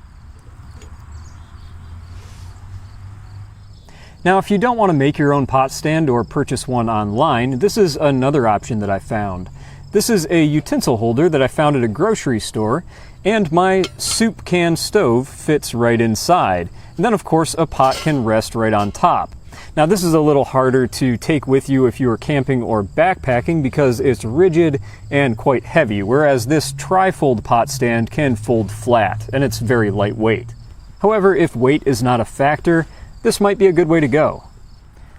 Speaker 9: Now, if you don't want to make your own pot stand or purchase one online, this is another option that I found. This is a utensil holder that I found at a grocery store, and my soup can stove fits right inside. And then, of course, a pot can rest right on top. Now, this is a little harder to take with you if you are camping or backpacking because it's rigid and quite heavy, whereas this tri-fold pot stand can fold flat, and it's very lightweight. However, if weight is not a factor, this might be a good way to go.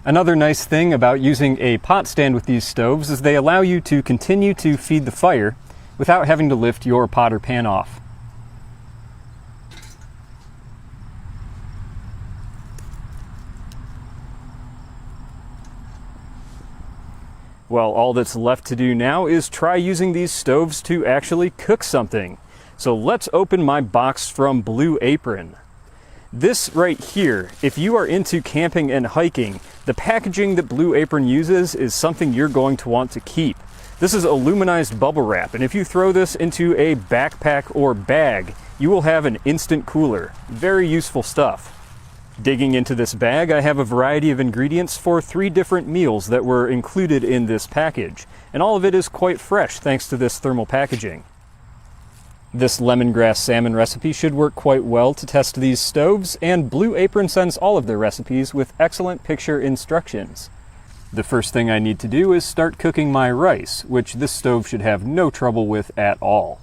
Speaker 9: Another nice thing about using a pot stand with these stoves is they allow you to continue to feed the fire without having to lift your pot or pan off. Well, all that's left to do now is try using these stoves to actually cook something. So let's open my box from Blue Apron. This right here, if you are into camping and hiking, the packaging that Blue Apron uses is something you're going to want to keep. This is aluminized bubble wrap, and if you throw this into a backpack or bag, you will have an instant cooler. Very useful stuff. Digging into this bag, I have a variety of ingredients for 3 different meals that were included in this package, and all of it is quite fresh thanks to this thermal packaging. This lemongrass salmon recipe should work quite well to test these stoves, and Blue Apron sends all of their recipes with excellent picture instructions. The first thing I need to do is start cooking my rice, which this stove should have no trouble with at all.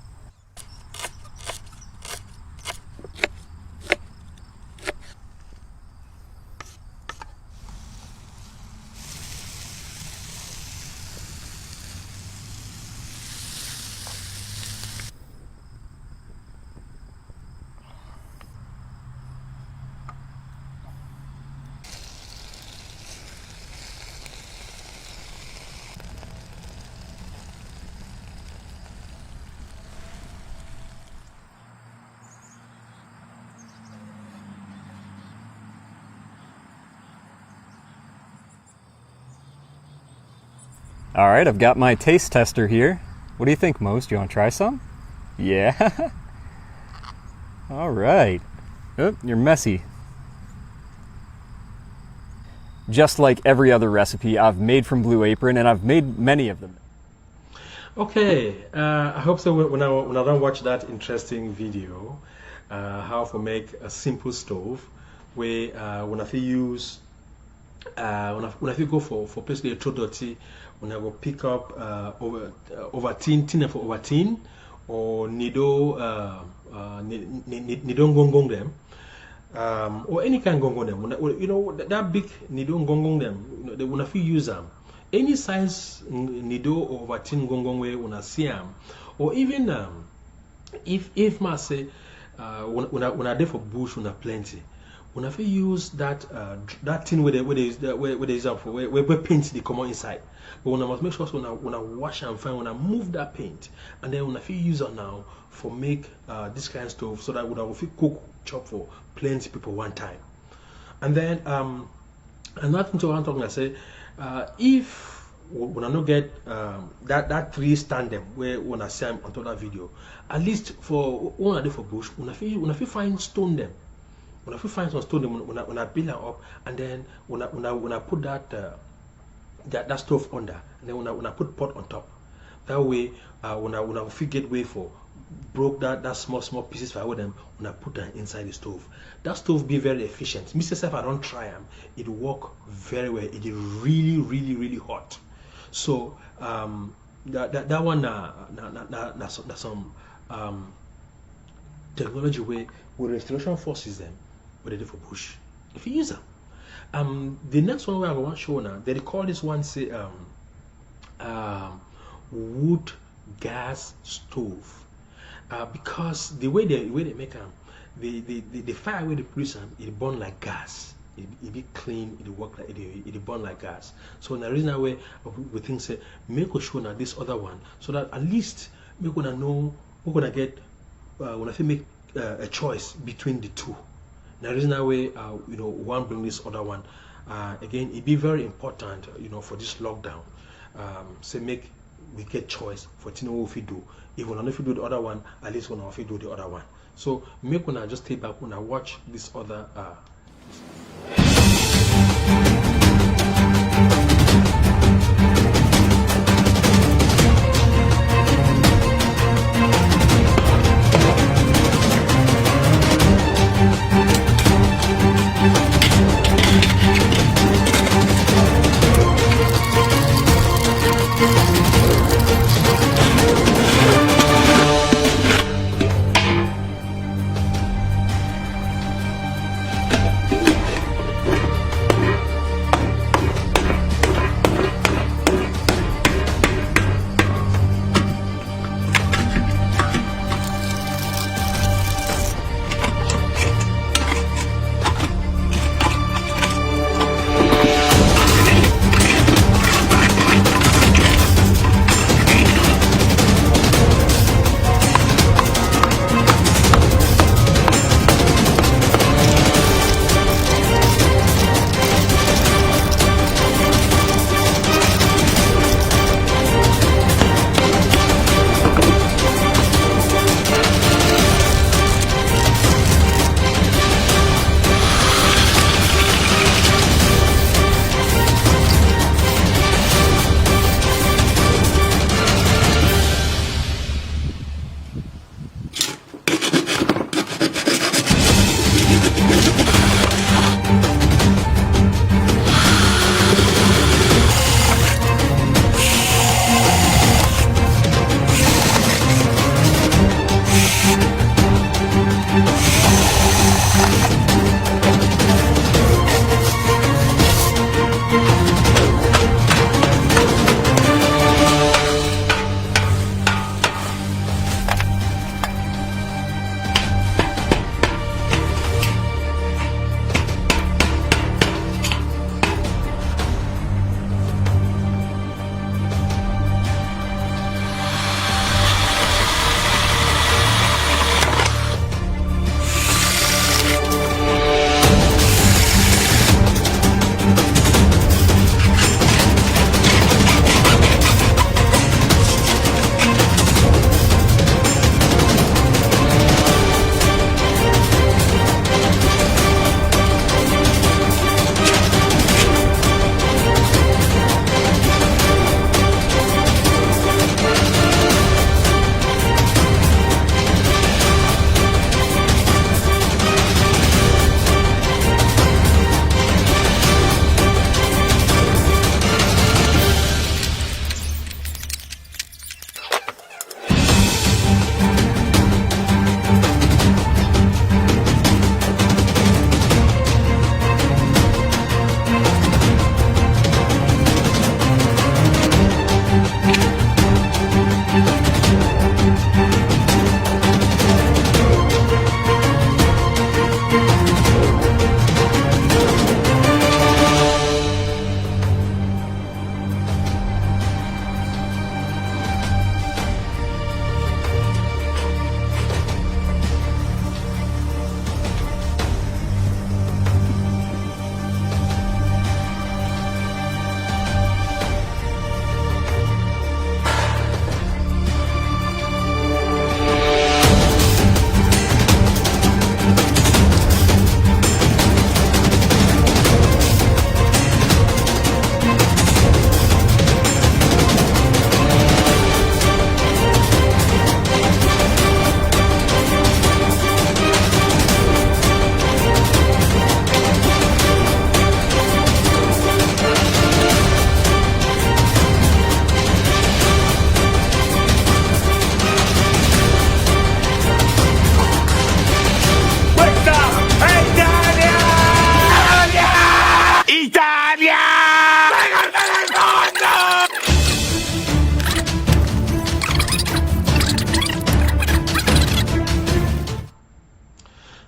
Speaker 9: All right, I've got my taste tester here. What do you think, Mose? Do you want to try some? Yeah? All right. Oh, you're messy. Just like every other recipe I've made from Blue Apron, and I've made many of them.
Speaker 3: Okay, I hope so when I don't watch that interesting video, how to make a simple stove, where when I use when I go for basically a dirty, when I go pick up over tin for over tin, or nido gongong them, or any kind of gongong them. You know that big nido gongong them. When I use them, any size nido or over tin gongong way when I see them, or even if I say when I do for bush when I plenty. When I use that that thing where they is up for where paint they come on inside, but when I must make sure so when I wash and fine, when I move that paint, and then when I use it now for make this kind of stove, so that when I will cook chop for plenty people one time. And then another thing to I'm talking, I say if when I don't get that 3 stand them where when I say I'm on top that video, at least for one I do for bush, when I find stone them. When I find some stone, when I build it up, and then when I put that stove under, and then when I put pot on top, that way when I get way for broke that small pieces for them, when I put them inside the stove, that stove be very efficient. Mr. Self, I don't try them, it work very well. It is really hot. So that one that's some technology where restoration forces them. What they do for bush, if you use them. The next one where I want to show now, they call this one say wood gas stove, because the way they make them, the fire where they produce them, it burn like gas. It be clean, it work like it burn like gas. So the reason why we think say make us show now this other one, so that at least we're gonna know we're gonna get when I make a choice between the two. The reason why one bring this other one, again it be very important for this lockdown. Say make we get choice for to know if we do. Even if we do the other one, at least when we do the other one. So make when I just stay back when I watch this other.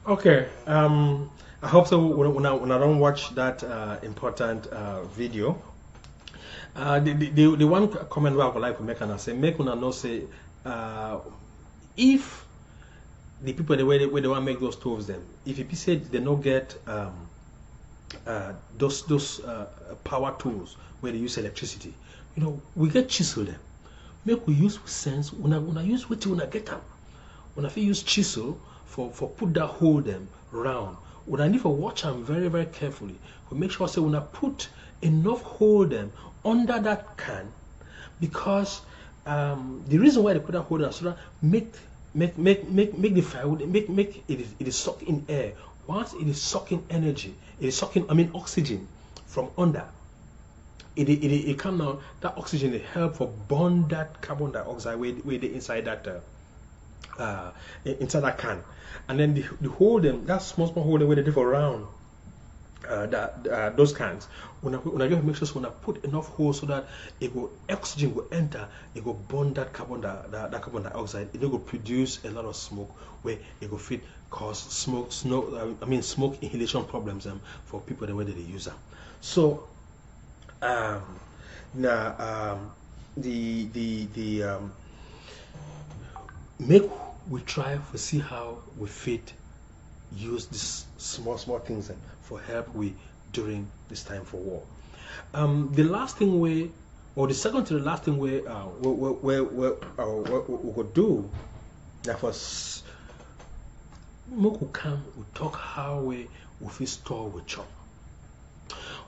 Speaker 3: Okay, I hope so. When I don't watch that important video, the one comment I would like to make, and I say, make una know say, if the people the way they want to make those stoves, them, if you say they don't get those power tools where they use electricity, you know, we get chisel them. Make we use sense. Una use what you wanna get them. When I use chisel for put that hole them round, when I need to watch them very, very carefully, we make sure say when I put enough hole them under that can, because the reason why they put that hole there so that make the firewood make it is suck in air. Once it is sucking energy, it is sucking oxygen from under. It come now, that oxygen will help for burn that carbon dioxide where they inside that inside that can, and then the hole them, that small hole where they do for round those cans. When I just make sure when I put enough holes so that oxygen will enter, it will burn that carbon dioxide. It will produce a lot of smoke where it will fit cause smoke inhalation problems for people the way that they use them. So make we try to see how we fit use these small things for help we during this time for war. The last thing the second to the last thing we could do that was we talk how we fit store with chop.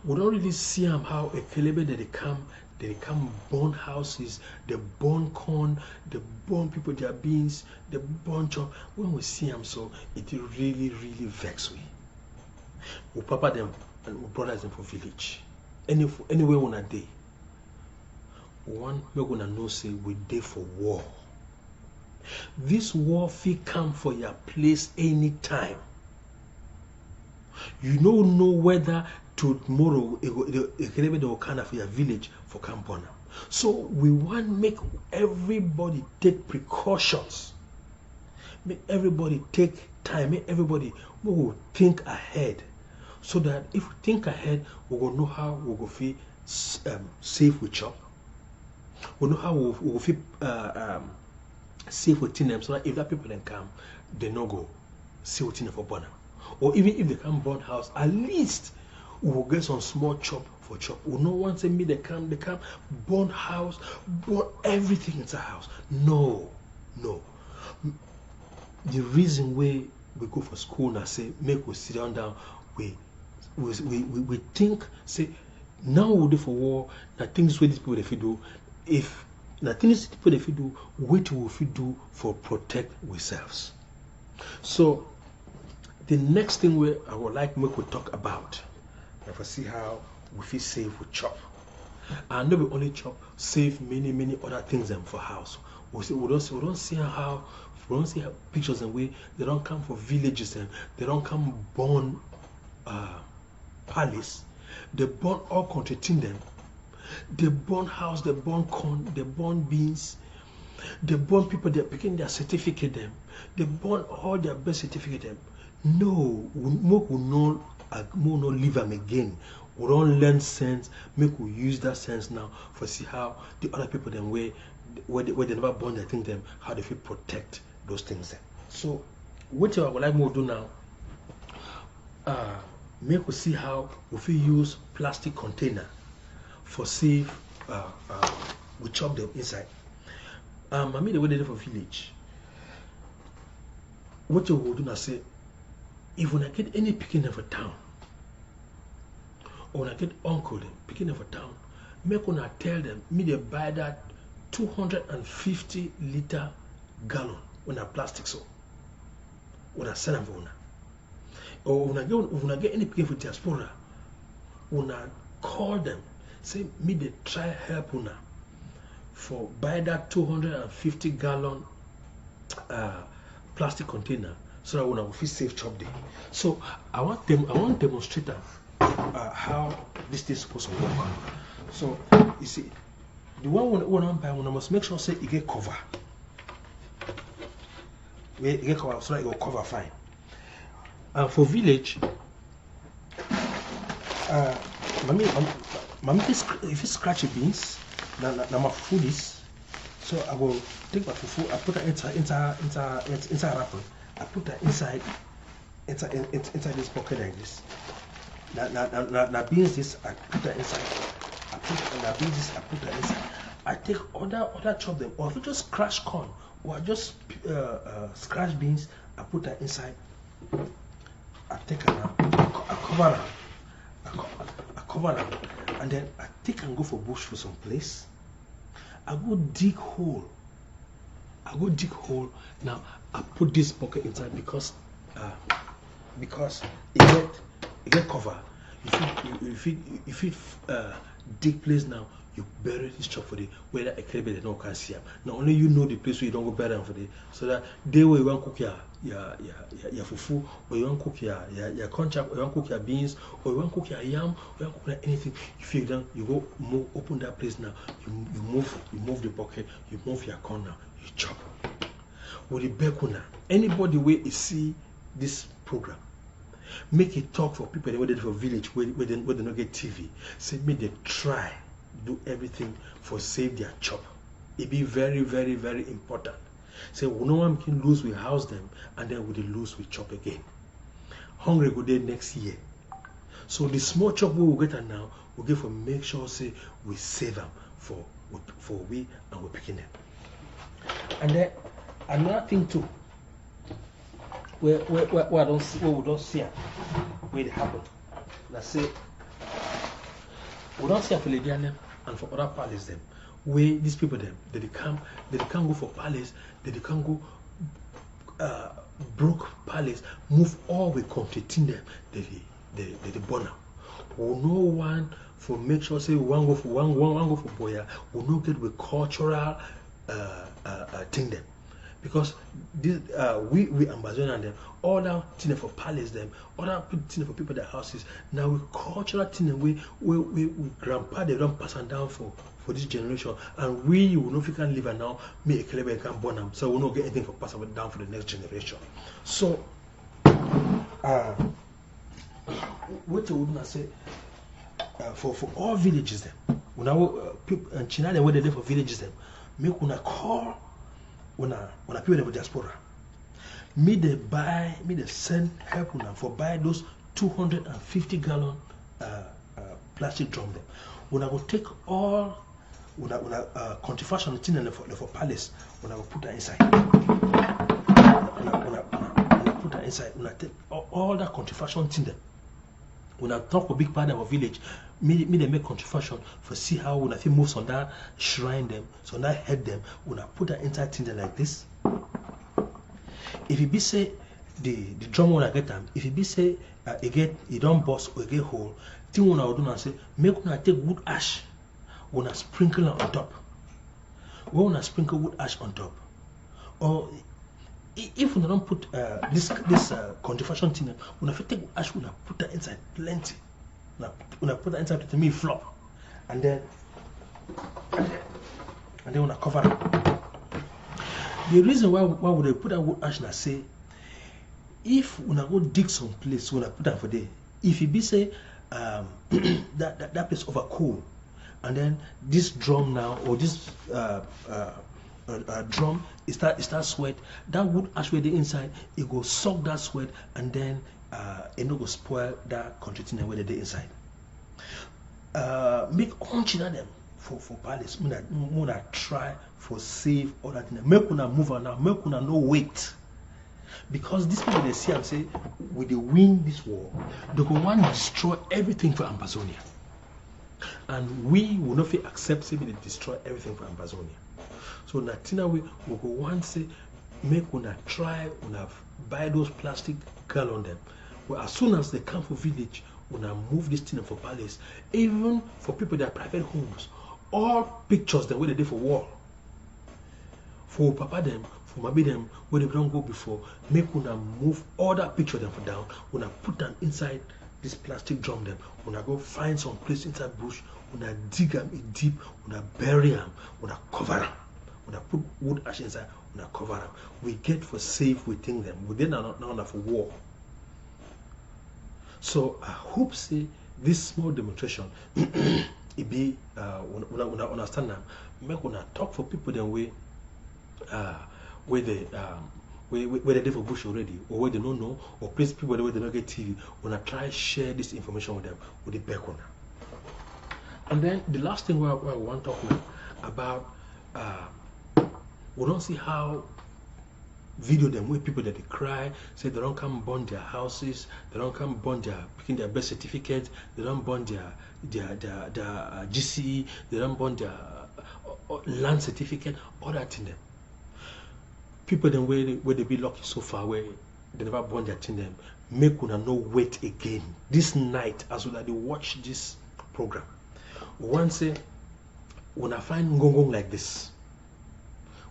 Speaker 3: We don't really see how a kelebe that they come burn houses, they burn corn, they burn people their beans, they burn chop. When we see them, so it really vex we. we papa them and we brothers them for village. Anywhere on a day. One we're gonna know say we day for war. This war fee come for your place anytime. You don't know whether tomorrow it will kind of your village for Campona. So we want to make everybody take precautions. Make everybody take time. Make everybody will think ahead. So that if we think ahead, we will know how we will feel safe with chop. We know how we will feel safe with them. So that if that people then come, they no go see what in for burn. Or even if they come burn house, at least we will get some small chop for chop. We no want to me they come burn house, burn everything inside house. No. The reason we go for school now say make we sit down, we think say now we do for war. Now things where these people they do. If nothing is people they do, what will we do for protect ourselves? So the next thing I would like make we talk about, if I see how we feel safe with chop. And not only chop, save many other things them for house. We don't see how pictures and way they don't come for villages and they don't come born palace. They burn all country thing them. They burn house, they burn corn, they burn beans, they burn people, they're picking their certificate them. They burn all their birth certificate them. No, we will not leave them again. We don't learn sense, make we use that sense now for see how the other people them where they never born their thing them, how they feel protect those things them. So what I would like more do now, make we see how we feel use plastic container for safe we chop them inside. I mean the way they do for village. What you will do now say, if when I get any picking for town, or when I get uncle them picking for town, make when I tell them me they buy that 250-liter gallon when I plastic so. When I sell them for una. Or when I get any picking for diaspora, when I call them, say me they try help una for buy that 250-gallon plastic container so that una will feel safe chop day. So I want to demonstrate how this is supposed to work. So you see, the one when I buy one, I must make sure say it get cover. It get cover so that it will cover fine. For village, if you scratch the beans, now my food is. So I will take my fufu, I put that inside wrapper. I put that inside this pocket like this. Now beans this, I put that inside. I put that inside. I take other chop them, or if you just crush corn, or just scratch beans, I put that inside. I take I cover them, and then I take and go for bush for some place. I go dig hole. Now I put this bucket inside because it get cover. If it dig place now, you bury this chop for the whether a crab they no can see. Now only you know the place where you don't go bury them for the so that they will you want cook your fufu, or you want cook your conchap, or you want cook your beans, or you want cook your yam, or you want cook anything. You feel down, you go open that place now. You move the bucket, you move your corn now, you chop. With the bekuna, anybody where you see this program, make it talk for people where they for village where they don't get TV. Say make they try do everything for save their chop. It be very important. Say no one can lose, we house them, and then we lose, we chop again. Hungry go there next year. So the small chop we will get now, we get for make sure say we save them for we and we're picking them. And then another thing too, where we don't see it, where it happen. Let's say we don't see a Philadian and for other palace them. Where these people them, they can't go for palace, they can't go broke palace, move all the country to them, they the burner. We no one for make sure say one go for boya. We no get with cultural thing them. Because this, we Ambazonian them, all that thing for palace them, all that thing for people their houses. Now we cultural thing we grandpa they don't pass on down for this generation, and we will not can live and now make a clever can burn them, so we will not get anything for pass on down for the next generation. So what I would say for all villages them, when people and China where they live for villages them, make una call. When people in the diaspora, me they send help for buy those 250-gallon plastic drum them. When I go take all country fashion thing for palace, when I go put that inside. When I put that inside, when I take all that country fashion thing them. When I talk a big part of our village, me they make contribution for see how when I feel moves on that shrine them, so that head them, when I put that inside thing like this. If it be say the drum when I get them, if it be say it don't bust or it get hole, thing when I do and say make when I take wood ash, when I sprinkle on top. When I sprinkle wood ash on top, or if we don't put this contribution thing, when I take ash, when I put that inside plenty. When I put that inside to me flop, and then when I cover it. The reason why would they put that wood ash, and I say, if when I go dig some place, when I put that for there, if it be say that place over cool, and then this drum now or this drum it start sweat, that wood ash where the inside it go suck that sweat, and then it no go spoil that contributing where they inside. Make unchina them for palace. Muna try for save all that thing. Make una move on now. Make una no wait. Because these people they see and say, will they win this war? They go want to destroy everything for Ambazonia. And we will not accept say they destroy everything for Ambazonia. So Natina we will go want say make una try una buy those plastic gallon them. Well, as soon as they come for village, una move this thing for palace, even for people that private homes, all pictures that where they did for wall. For papa them, for maybe them where they don't go before, make una move all that picture them for down, una put them inside this plastic drum them, una go find some place inside bush, una dig them deep, una bury them, una cover them. When I put wood ash inside, when I cover them, we get for safe, we think them. We then are not for war. So I hope say this small demonstration, it be when I understand them, make when I talk for people then where they live for bush already, or where they don't know, or place people where they don't get TV. When I try share this information with them, with the back on them. And then the last thing where I want to talk now about. We don't see how video them with people that they cry, say they don't come burn their houses, they don't come burn picking their birth certificate, they don't burn their GCE, they don't burn their land certificate, all that in them. People them where they be lucky so far where they never burn their thing them, make una no wait again. This night as well as they watch this program. One say when I find ngongong like this.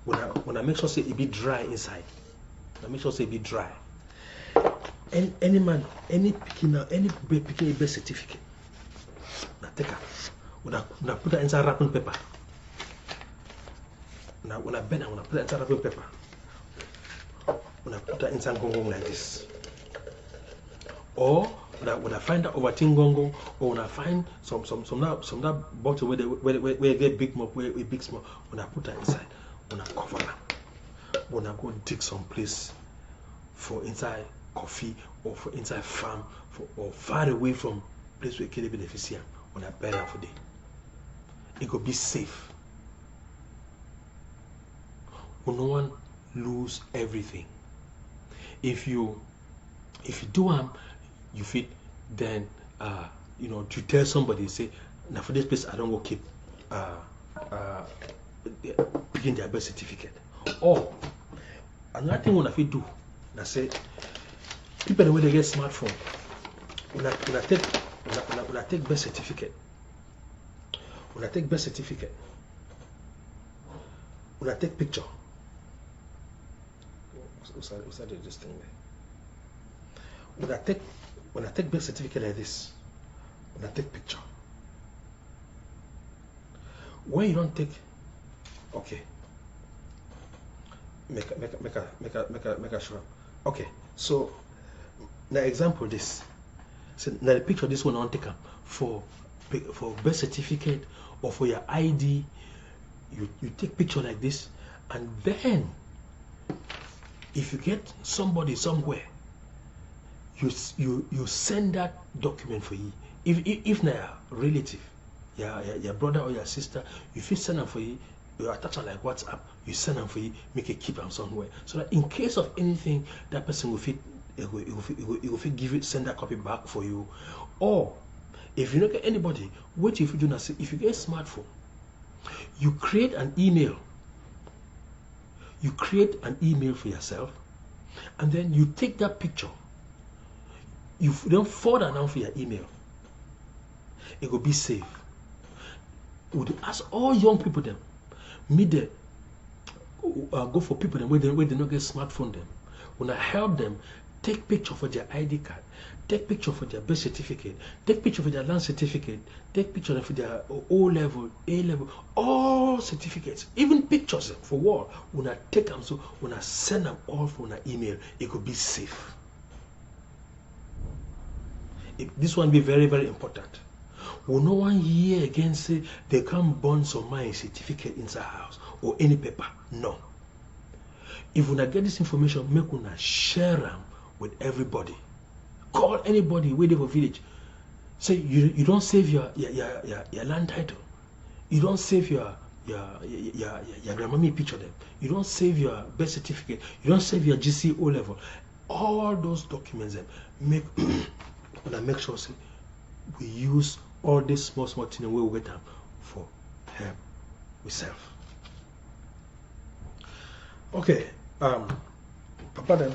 Speaker 3: When I make sure say it be dry inside, I make sure say it be dry. And any man, any picking a birth certificate, na take her. When I put that inside wrapping paper. Now when I bend, when I put that inside wrapping paper, when I put that inside gongong like this, or when I find that over tin gongong, or when I find some that bottle where they get big mop, where it big small, when I put that inside. When I cover them, when I go dig some place for inside coffee or for inside farm or far away from place where can be beneficial, when I bury them for day, it could be safe. When no one lose everything. If you do you fit then to tell somebody say now for this place I don't go keep picking their birth certificate. Or another thing when I do, I say people the way they get smartphone, When I take birth certificate, when I take birth certificate, when I take picture, what's that this thing there? When I take birth certificate like this, when I take picture, when you don't take, okay, make a sure. Okay, so now example this. So now the picture this one I want to take for birth certificate or for your ID. You take picture like this, and then if you get somebody somewhere, you send that document for you. If now relative, your brother or your sister, you feel send them for you. You attach it like WhatsApp. You send them for you. Make it keep them somewhere, so that in case of anything, that person will fit. It will give it, send that copy back for you. Or if you don't get anybody, what if you do not see? If you get a smartphone, you create an email. You create an email for yourself, and then you take that picture. You don't forward it down for your email. It will be safe. Would ask all young people them, meet them, go for people them where they don't get smartphone them. When I help them, take picture for their ID card, take picture for their birth certificate, take picture for their land certificate, take picture for their O level, A level, all certificates, even pictures for wall. When I take them, so when I send them all from an email, it could be safe. This one be very, very important. Will no one hear again say they can't burn some my certificate inside house or any paper? No. If you get this information, make una share them with everybody. Call anybody waiting for village. Say you don't save your land title. You don't save your grandmommy picture them. You don't save your birth certificate. You don't save your GC O level. All those documents them make sure say we use all these small things and we get them for help with self. Okay, Papa them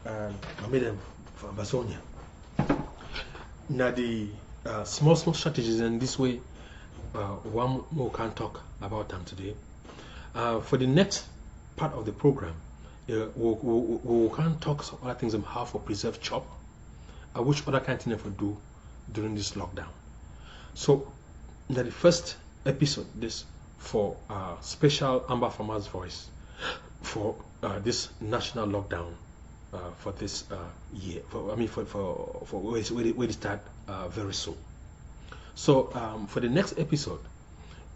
Speaker 3: and Mommy them for Ambazonia. Now the small strategies in this way, one more can talk about them today. For the next part of the program, we can talk some other things on how for preserve chop, which other kind of things for do during this lockdown. So, now the first episode, this for special Amber Farmer's voice for this national lockdown for this year. For where it start very soon. So for the next episode,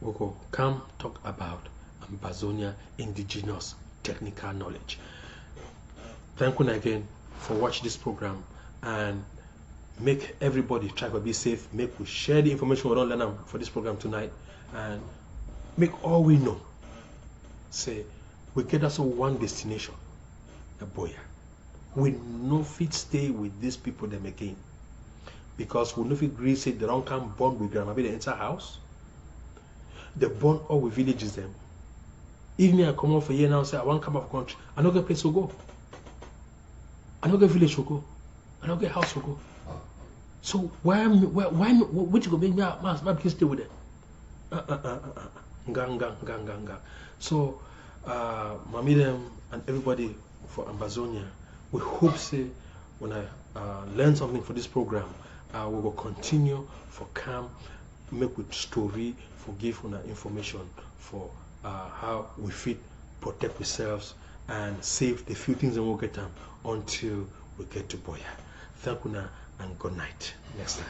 Speaker 3: we will come talk about Ambazonia indigenous technical knowledge. Thank you again for watching this program, and make everybody try to be safe. Make we share the information we don't learn for this program tonight, and make all we know. Say we get us one destination, a boya. We no fit stay with these people them again, because we no fit agree say they don't come born with grandma be the entire house. They born all with villages them. If me I come off a year now and say I want to come off country, I don't get place to go. I don't get village to go. I don't get house to go. So why which go make me my kids stay with them? So Mommy them and everybody for Ambazonia, we hope say when I learn something for this program, we will continue for calm, make with story, forgive on information for how we fit protect ourselves and save the few things that we'll get them until we get to Boya. Thank you and good night. Next time.